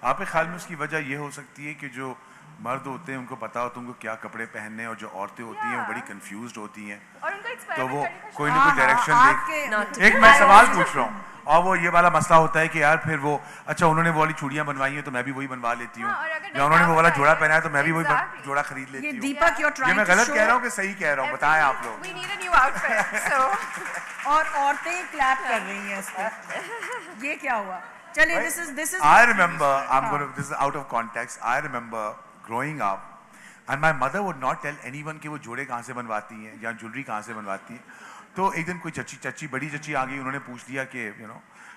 آپ کے خیال میں اس کی وجہ یہ ہو سکتی ہے کہ جو मर्द होते हैं उनको पता होता है उनको क्या कपड़े पहनने हैं, और जो औरतें होती हैं वो बड़ी कंफ्यूज्ड होती हैं, और उनको तो experiment वो करने का कोई ना कोई डायरेक्शन Not देख। एक मैं सवाल पूछ रहा हूँ, और वो ये वाला मसला होता है कि यार फिर वो अच्छा उन्होंने वो वाली चूड़ियां बनवाई हैं तो मैं भी वही बनवा लेती हूँ, हाँ, और अगर या उन्होंने वो वाला नहीं जोड़ा आता पहना है तो मैं भी वही Exactly. जोड़ा खरीद ये लेती हूँ। दीपक you're ये trying मैं to गलत show, कह रहा हूँ कि सही कह रहा हूँ, बताएं आप लोग। We need a new outfit. So और औरतें ही क्लैप कर रही हैं इस पे। ये क्या हुआ? चलिए this is I remember, this is out of context, I remember growing up and my mother would not tell anyone कि वो जोड़े कहाँ से बनवाती हैं या ज्वेलरी कहाँ से बनवाती हैं। तो एक दिन कोई चची बड़ी चची आ गई, उन्होंने पूछ लिया कि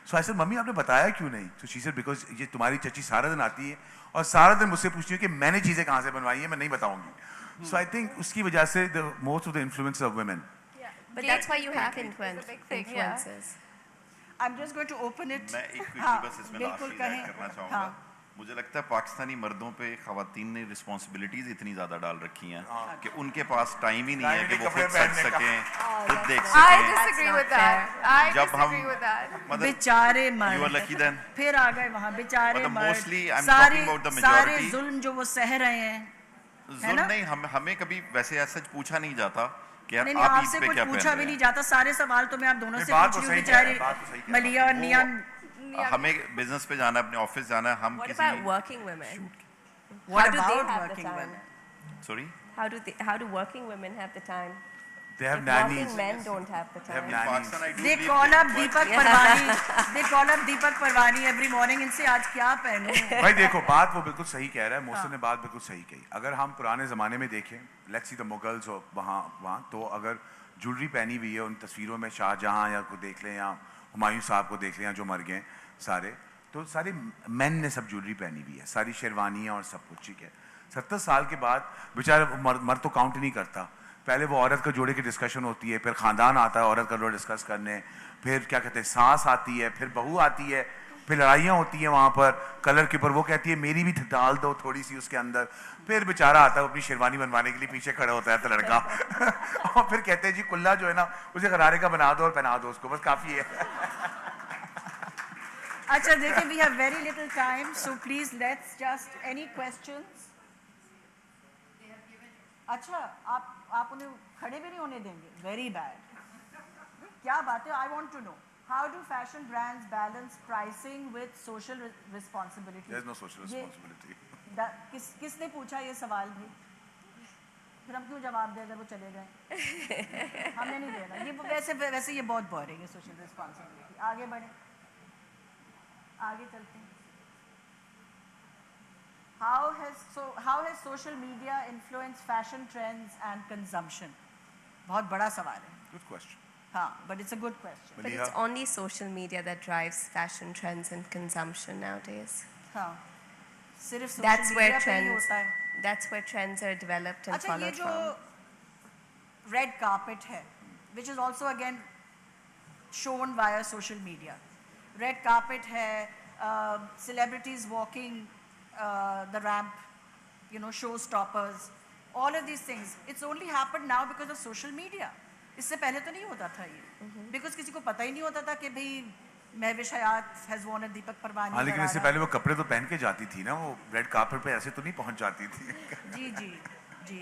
so I said मम्मी आपने बताया क्यों नहीं? So she said because ये तुम्हारी चची सारा दिन आती है और सारा दिन मुझसे पूछती है कि मैंने चीजें कहाँ से बनवाई हैं, मैं नहीं बताऊंगी। So I think उसकी वजह से most of the influence of women. But that's why you have It's a big thing, yeah. influences. I'm just going to open it. मैं एक हाँ, क्विकली बस इसमें बिल्कुल लास्ट चीज कहें। ऐड करना चाहूँगा। हाँ। मुझे लगता है पाकिस्तानी मर्दों पे खवातीन ने रिस्पॉन्सिबिलिटीज इतनी ज्यादा डाल रखी हैं कि उनके पास टाइम ही नहीं है कि वो खुद सज सकें, खुद देख I सकें। disagree not with that. I जब हम disagree with that. बेचारे you are मर्द lucky then. फिर आ गए वहाँ बेचारे मतलब मर्द mostly I'm सारे talking about the सारे majority. जुल्म जो वो सह रहे हैं जुल्म नहीं, हमें कभी वैसे सच पूछा नहीं जाता कि यार नहीं आप आपसे ईद पे कुछ क्या पूछा पहन भी रहे नहीं हैं। जाता, सारे सवाल तो मैं आप दोनों से बात पूछ तो रही हूँ सही कह रहे बेचारे हैं, बात तो सही कह रहे हैं। मलिया और नियम। हमें बिजनेस पे जाना है, अपने ऑफिस जाना है, हम What किसी about working women? What How do they about have the working time? women? Sorry How do working women have the time? They have If nannies. working men don't have the They have time. nannies. Pakistan I do They believe call up that- Deepak Parwani, they call up Deepak Parwani every morning, इनसे आज क्या पहनूं? भाई देखो बात वो बिल्कुल सही कह रहा है, मोहसिन ने बात बिल्कुल सही कही। अगर हम पुराने ज़माने में देखें, लेट्स सी द मुगल्स और वहाँ तो अगर ज्वेलरी पहनी हुई है उन तस्वीरों में, शाहजहाँ या को देख लें या हुमायूं साहब को देख लें या जो मर गए सारे, तो सारे मैन ने सब ज्वेलरी पहनी हुई है, सारी शेरवानियाँ और सब कुछ, ठीक है। 70 साल के बाद बेचारा मर्द तो काउंट नहीं करता, पहले वो औरत का जोड़े की डिस्कशन होती है, फिर ख़ानदान आता है औरत का जोड़ा डिस्कस करने, फिर क्या कहते हैं सास आती है, फिर बहू आती है, फिर लड़ाइयाँ होती हैं वहाँ पर कलर के ऊपर, वो कहती है मेरी भी डाल दो थोड़ी सी उसके अंदर, फिर बेचारा आता है अपनी शेरवानी बनवाने के लिए पीछे खड़ा होता है तो लड़का और फिर कहते हैं जी कुल्ला जो है ना उसे गरारे का बना दो और पहना दो उसको, बस काफ़ी है। अच्छा देखिए we have very little time, so please let's just any questions? अच्छा आप उन्हें खड़े भी नहीं होने देंगे, very bad. क्या बात है? I want to know how do fashion brands balance pricing with social responsibility? There is no social responsibility. किसने पूछा ये सवाल भी? फिर हम क्यों जवाब दें अगर वो चले गए? हमने नहीं देना ये, वैसे ये बहुत बोरिंग है सोशल रिस्पॉन्सिबिलिटी। आगे बढ़े, आगे चलते हैं। How has social media influenced fashion trends and consumption? बहुत बड़ा सवाल है। Good question. हाँ, but it's a good question. But it's only social media that drives fashion trends and consumption nowadays. हाँ, सिर्फ social That's where media पे ही trends. होता है। That's where trends are developed and अच्छा ये followed जो from. red carpet है, which is also again shown via social media. Red carpet है, celebrities walking the ramp, showstoppers, all of these things. It's only happened now because of social media. इससे पहले तो नहीं होता था ये, because किसी को पता ही नहीं होता था कि भाई महविश हयात has worn a दीपक परवानी। हाँ लेकिन इससे पहले वो कपड़े तो पहन के जाती थी ना, वो रेड कार्पेट पे ऐसे तो नहीं पहुंच जाती थी। जी जी जी,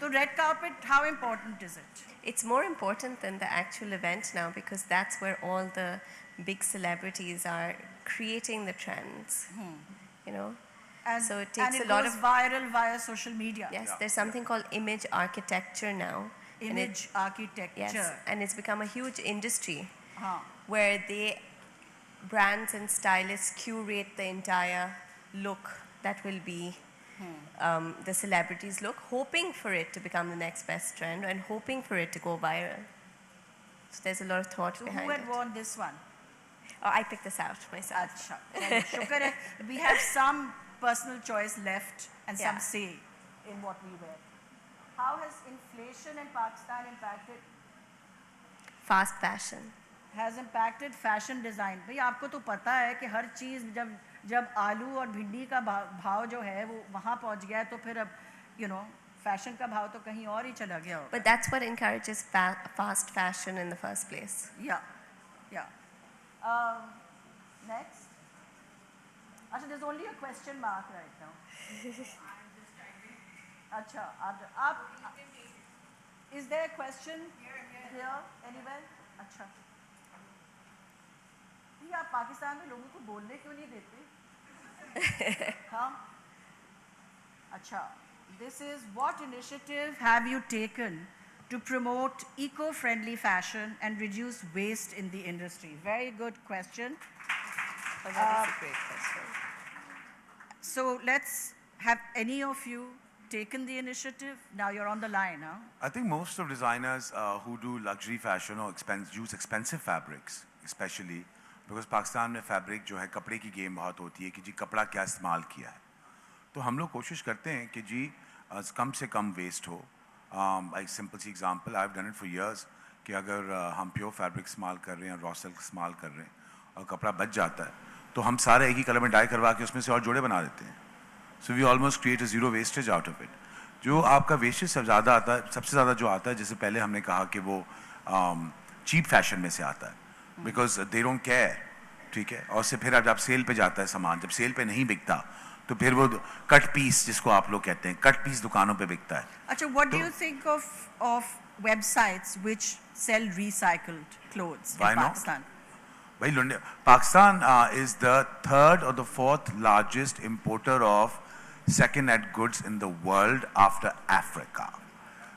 तो red carpet, how important is it? It's more important than the actual event now because that's where all the big celebrities are creating the trends. And, So it takes and a it lot goes of- viral via social media. Yes, there's something called image architecture now. and it- Image architecture. Yes, and it's become a huge industry हाँ, where brands and stylists curate the entire look that will be the celebrity's look, hoping for it to become the next best trend and hoping for it to go viral. So there's a lot of thought so behind who had it. worn this one? Oh, I picked this out myself. अच्छा, चलो, शुक्र है we have some personal choice left and some Yeah. say in what we wear. How has inflation in Pakistan Fast fashion. has impacted fashion design? भाई आपको तो पता है कि हर चीज़ जब आलू और भिंडी का भाव जो है वो वहाँ पहुँच गया है तो फिर अब फैशन का भाव तो कहीं और ही चला गया होगा। But that's what encourages fast fashion in the first place. Yeah. Next. Actually, there's only a question mark right now. Acha, is there a question here anywhere? Acha. ये आप पाकिस्तान में लोगों को बोलने क्यों नहीं देते? हाँ. Acha. This is what initiative have you taken to promote eco-friendly fashion and reduce waste in the industry? Very good question. That is a great question. So let's have any of you taken the initiative? Now you're on the line, huh? I think most of designers who do luxury fashion or use expensive fabrics, especially because Pakistan में fabric जो है कपड़े की game बहुत होती है कि जी कपड़ा क्या इस्तेमाल किया है, तो हम लोग कोशिश करते हैं कि जी कम से कम वेस्ट हो. Like simple example, I've done it for years कि अगर हम प्योर फैब्रिक इस्तेमाल कर रहे हैं, रॉ सिल्क इस्तेमाल कर रहे हैं और कपड़ा बच जाता है तो हम सारे एक ही कलर में डाई करवा के उसमें से और जोड़े बना देते हैं. So we almost create a zero wastage out of it. जो आपका वेस्टेज सबसे ज़्यादा आता है, सबसे ज़्यादा जो आता है, जैसे पहले हमने कहा कि वो चीप फैशन में से आता है बिकॉज दे डोंट केयर, ठीक है. और से फिर जब सेल पे जाता है सामान, जब सेल पे नहीं बिकता तो फिर वो कट पीस जिसको आप लोग कहते हैं, कट पीस दुकानों पे बिकता है. अच्छा, what do you think of websites which sell recycled clothes in Pakistan? भाई लुंडे, Pakistan is the third or the fourth largest importer of second-hand goods in the world after Africa.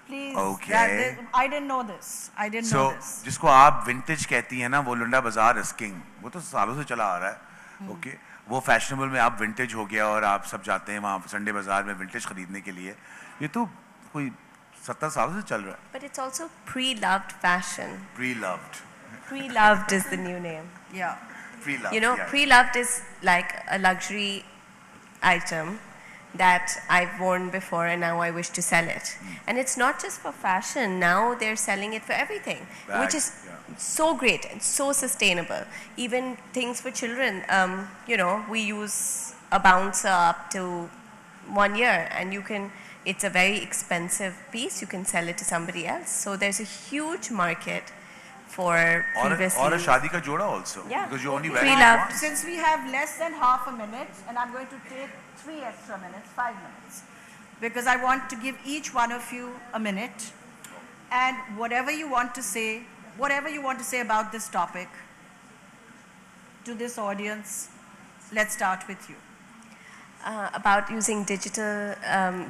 Please, Okay. I didn't know this. I didn't know this. जिसको आप vintage कहती हैं ना, वो लुंडा बाजार is king, वो तो सालों से चला आ रहा है. ओके, वो फैशनेबल में आप विंटेज हो गया और आप सब जाते हैं वहाँ संडे बाजार में विंटेज खरीदने के लिए. ये तो कोई 70 सालों से चल रहा है. But it's also pre-loved fashion. Pre-loved. Pre-loved is the new name. Yeah. Pre-loved. You know, yeah. pre-loved is like a luxury item that I've worn before and now I wish to sell it. And it's not just for fashion, now they're selling it for everything, which is so great and so sustainable. Even things for children, you know, we use a bouncer up to 1 year and you can, it's a very expensive piece, you can sell it to somebody else. So there's a huge market for previously. और शादी का जोड़ा also. Yeah. Because you only wear it Pre-loved. once. Since we have less than half a minute, and I'm going to take 3 extra minutes, 5 minutes, because I want to give each one of you a minute, and whatever you want to say about this topic to this audience, let's start with you. About using digital,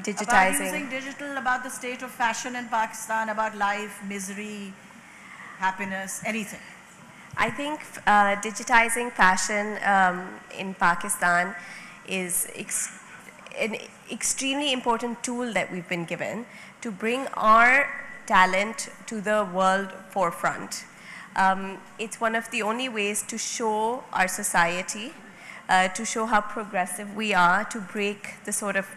digitizing. About using digital, about the state of fashion in Pakistan, about life, misery, happiness, anything. I think digitizing fashion in Pakistan is an extremely important tool that we've been given to bring our talent to the world forefront. It's one of the only ways to show our society, to show how progressive we are, to break the sort of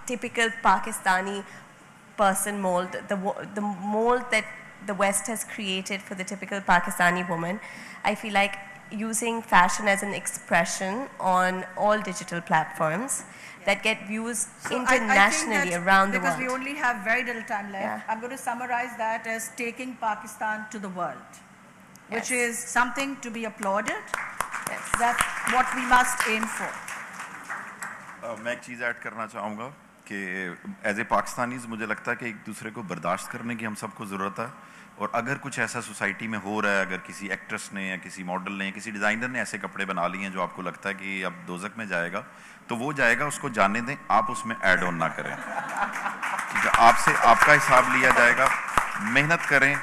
typical Pakistani person mold, the mold that the West has created for the typical Pakistani woman. I feel like using fashion as an expression on all digital platforms that get views internationally around the world. Because we only have very little time left, Yeah. I'm going to summarize that as taking Pakistan to the world, which Yes. is something to be applauded. Yes. That's what we must aim for. मैं एक चीज़ add करना चाहूँगा कि as a Pakistanis मुझे लगता है कि एक दूसरे को बर्दाश्त करने की हम सबको ज़रूरत है. और अगर कुछ ऐसा सोसाइटी में हो रहा है, अगर किसी एक्ट्रेस ने या किसी मॉडल ने या किसी डिज़ाइनर ने ऐसे कपड़े बना लिए हैं जो आपको लगता है कि अब दोज़ख में जाएगा, तो वो जाएगा, उसको जाने दें, आप उसमें ऐड ऑन ना करें. ठीक है, आपसे आपका हिसाब लिया जाएगा. मेहनत करें,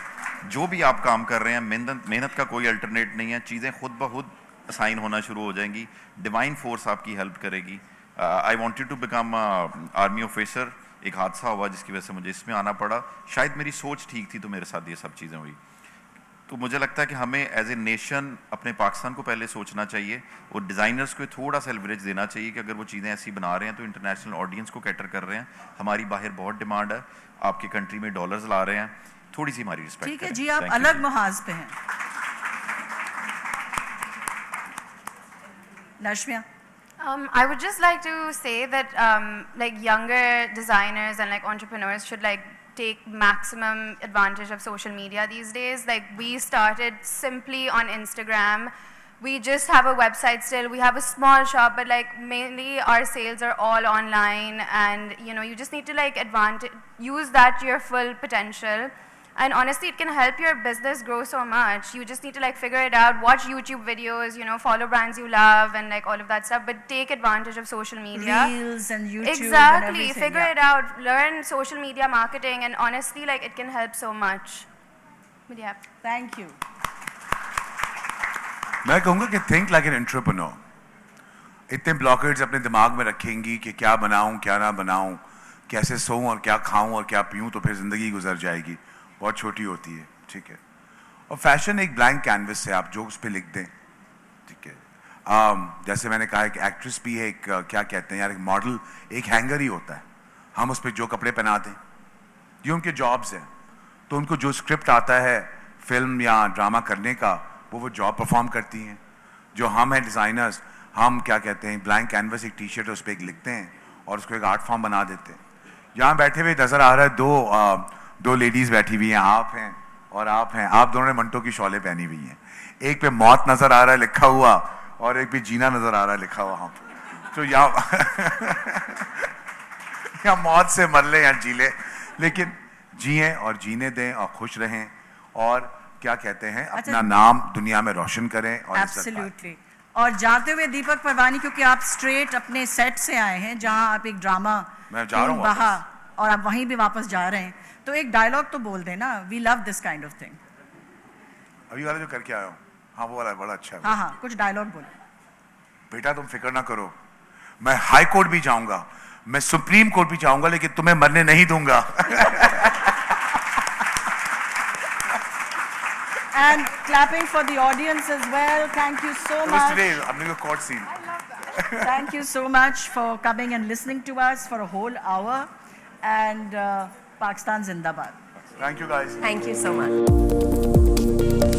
जो भी आप काम कर रहे हैं, मेहनत का कोई अल्टरनेट नहीं है. चीज़ें खुद ब खुद असाइन होना शुरू हो जाएंगी. डिवाइन फोर्स आपकी हेल्प करेगी. I wanted to become army officer. एक हादसा हुआ जिसकी वजह से मुझे इसमें आना पड़ा. शायद मेरी सोच ठीक थी तो मेरे साथ ये सब चीज़ें हुई. तो मुझे लगता है कि हमें एज ए नेशन अपने पाकिस्तान को पहले सोचना चाहिए और डिज़ाइनर्स को थोड़ा सा लेवरेज देना चाहिए कि अगर वो चीज़ें ऐसी बना रहे हैं तो इंटरनेशनल ऑडियंस को कैटर कर रहे हैं. हमारी बाहर बहुत डिमांड है, आपकी कंट्री में डॉलर्स ला रहे हैं, थोड़ी सी हमारी रिस्पेक्ट. ठीक है जी, आप अलग महाज पे हैं. नश्मिया. I would just like to say that like younger designers and like entrepreneurs should like take maximum advantage of social media these days. Like we started simply on Instagram we just have a website still. We have a small shop, but like mainly our sales are all online, and you know, you just need to like use that to your full potential. And honestly, it can help your business grow so much. You just need to like figure it out, watch YouTube videos, you know, follow brands you love and like all of that stuff, but take advantage of social media. Reels and YouTube and Exactly, everything, figure yeah. it out, learn social media marketing, and honestly, like it can help so much. But yeah. Thank you. मैं कहूँगा कि think like an entrepreneur. इतने ब्लॉकेट्स अपने दिमाग में रखेंगी कि क्या बनाऊँ क्या ना बनाऊँ, कैसे सोऊं और क्या खाऊं और क्या पीऊं, तो फिर ज़िंदगी गुजर जाएगी. बहुत छोटी होती है, ठीक है. और फैशन एक ब्लैंक कैनवस है, आप जो उस पर लिख दें, ठीक है. जैसे मैंने कहा एक एक्ट्रेस भी है, एक क्या कहते हैं यार, एक मॉडल एक हैंगर ही होता है. हम उस पर जो कपड़े पहना दें, ये उनके जॉब्स हैं. तो उनको जो स्क्रिप्ट आता है फिल्म या ड्रामा करने का, वो जॉब परफॉर्म करती हैं. जो हम हैं डिज़ाइनर्स, हम क्या कहते हैं ब्लैंक कैनवस, एक टी शर्ट उस पर एक लिखते हैं और उसको एक आर्ट फॉर्म बना देते हैं. यहाँ बैठे हुए नज़र आ रहा है दो लेडीज़ बैठी हुई हैं, आप हैं और आप हैं. आप दोनों ने मंटो की शॉलें पहनी हुई हैं. एक पे मौत नज़र आ रहा है लिखा हुआ, और एक पे जीना नज़र आ रहा है लिखा हुआ. हम तो या मौत से मर ले या जी ले, लेकिन जिए और जीने दें और खुश रहें, और क्या कहते हैं अपना नाम दुनिया में रोशन करें और इज्जत पाएं. एब्सोल्युटली. और जाते हुए दीपक परवानी, क्योंकि आप स्ट्रेट अपने सेट से आए हैं जहां आप एक ड्रामा मैं जा रहा हूं बहा और आप वहीं भी वापस जा रहे हैं, तो एक डायलॉग तो बोल देना. We love this kind of thing. अभी वाला जो करके आया हूँ, हाँ वो वाला बड़ा अच्छा है. हाँ हाँ, कुछ डायलॉग बोलो. बेटा तुम फिक्र ना करो, मैं हाई कोर्ट भी जाऊंगा, मैं सुप्रीम कोर्ट भी जाऊंगा, लेकिन तुम्हें मरने नहीं दूंगा. And clapping for the audience as well. Thank you so much. Today, हमने को court scene. Thank you so much for coming and listening to us for a whole hour. And Pakistan Zindabad. Thank you guys. Thank you so much.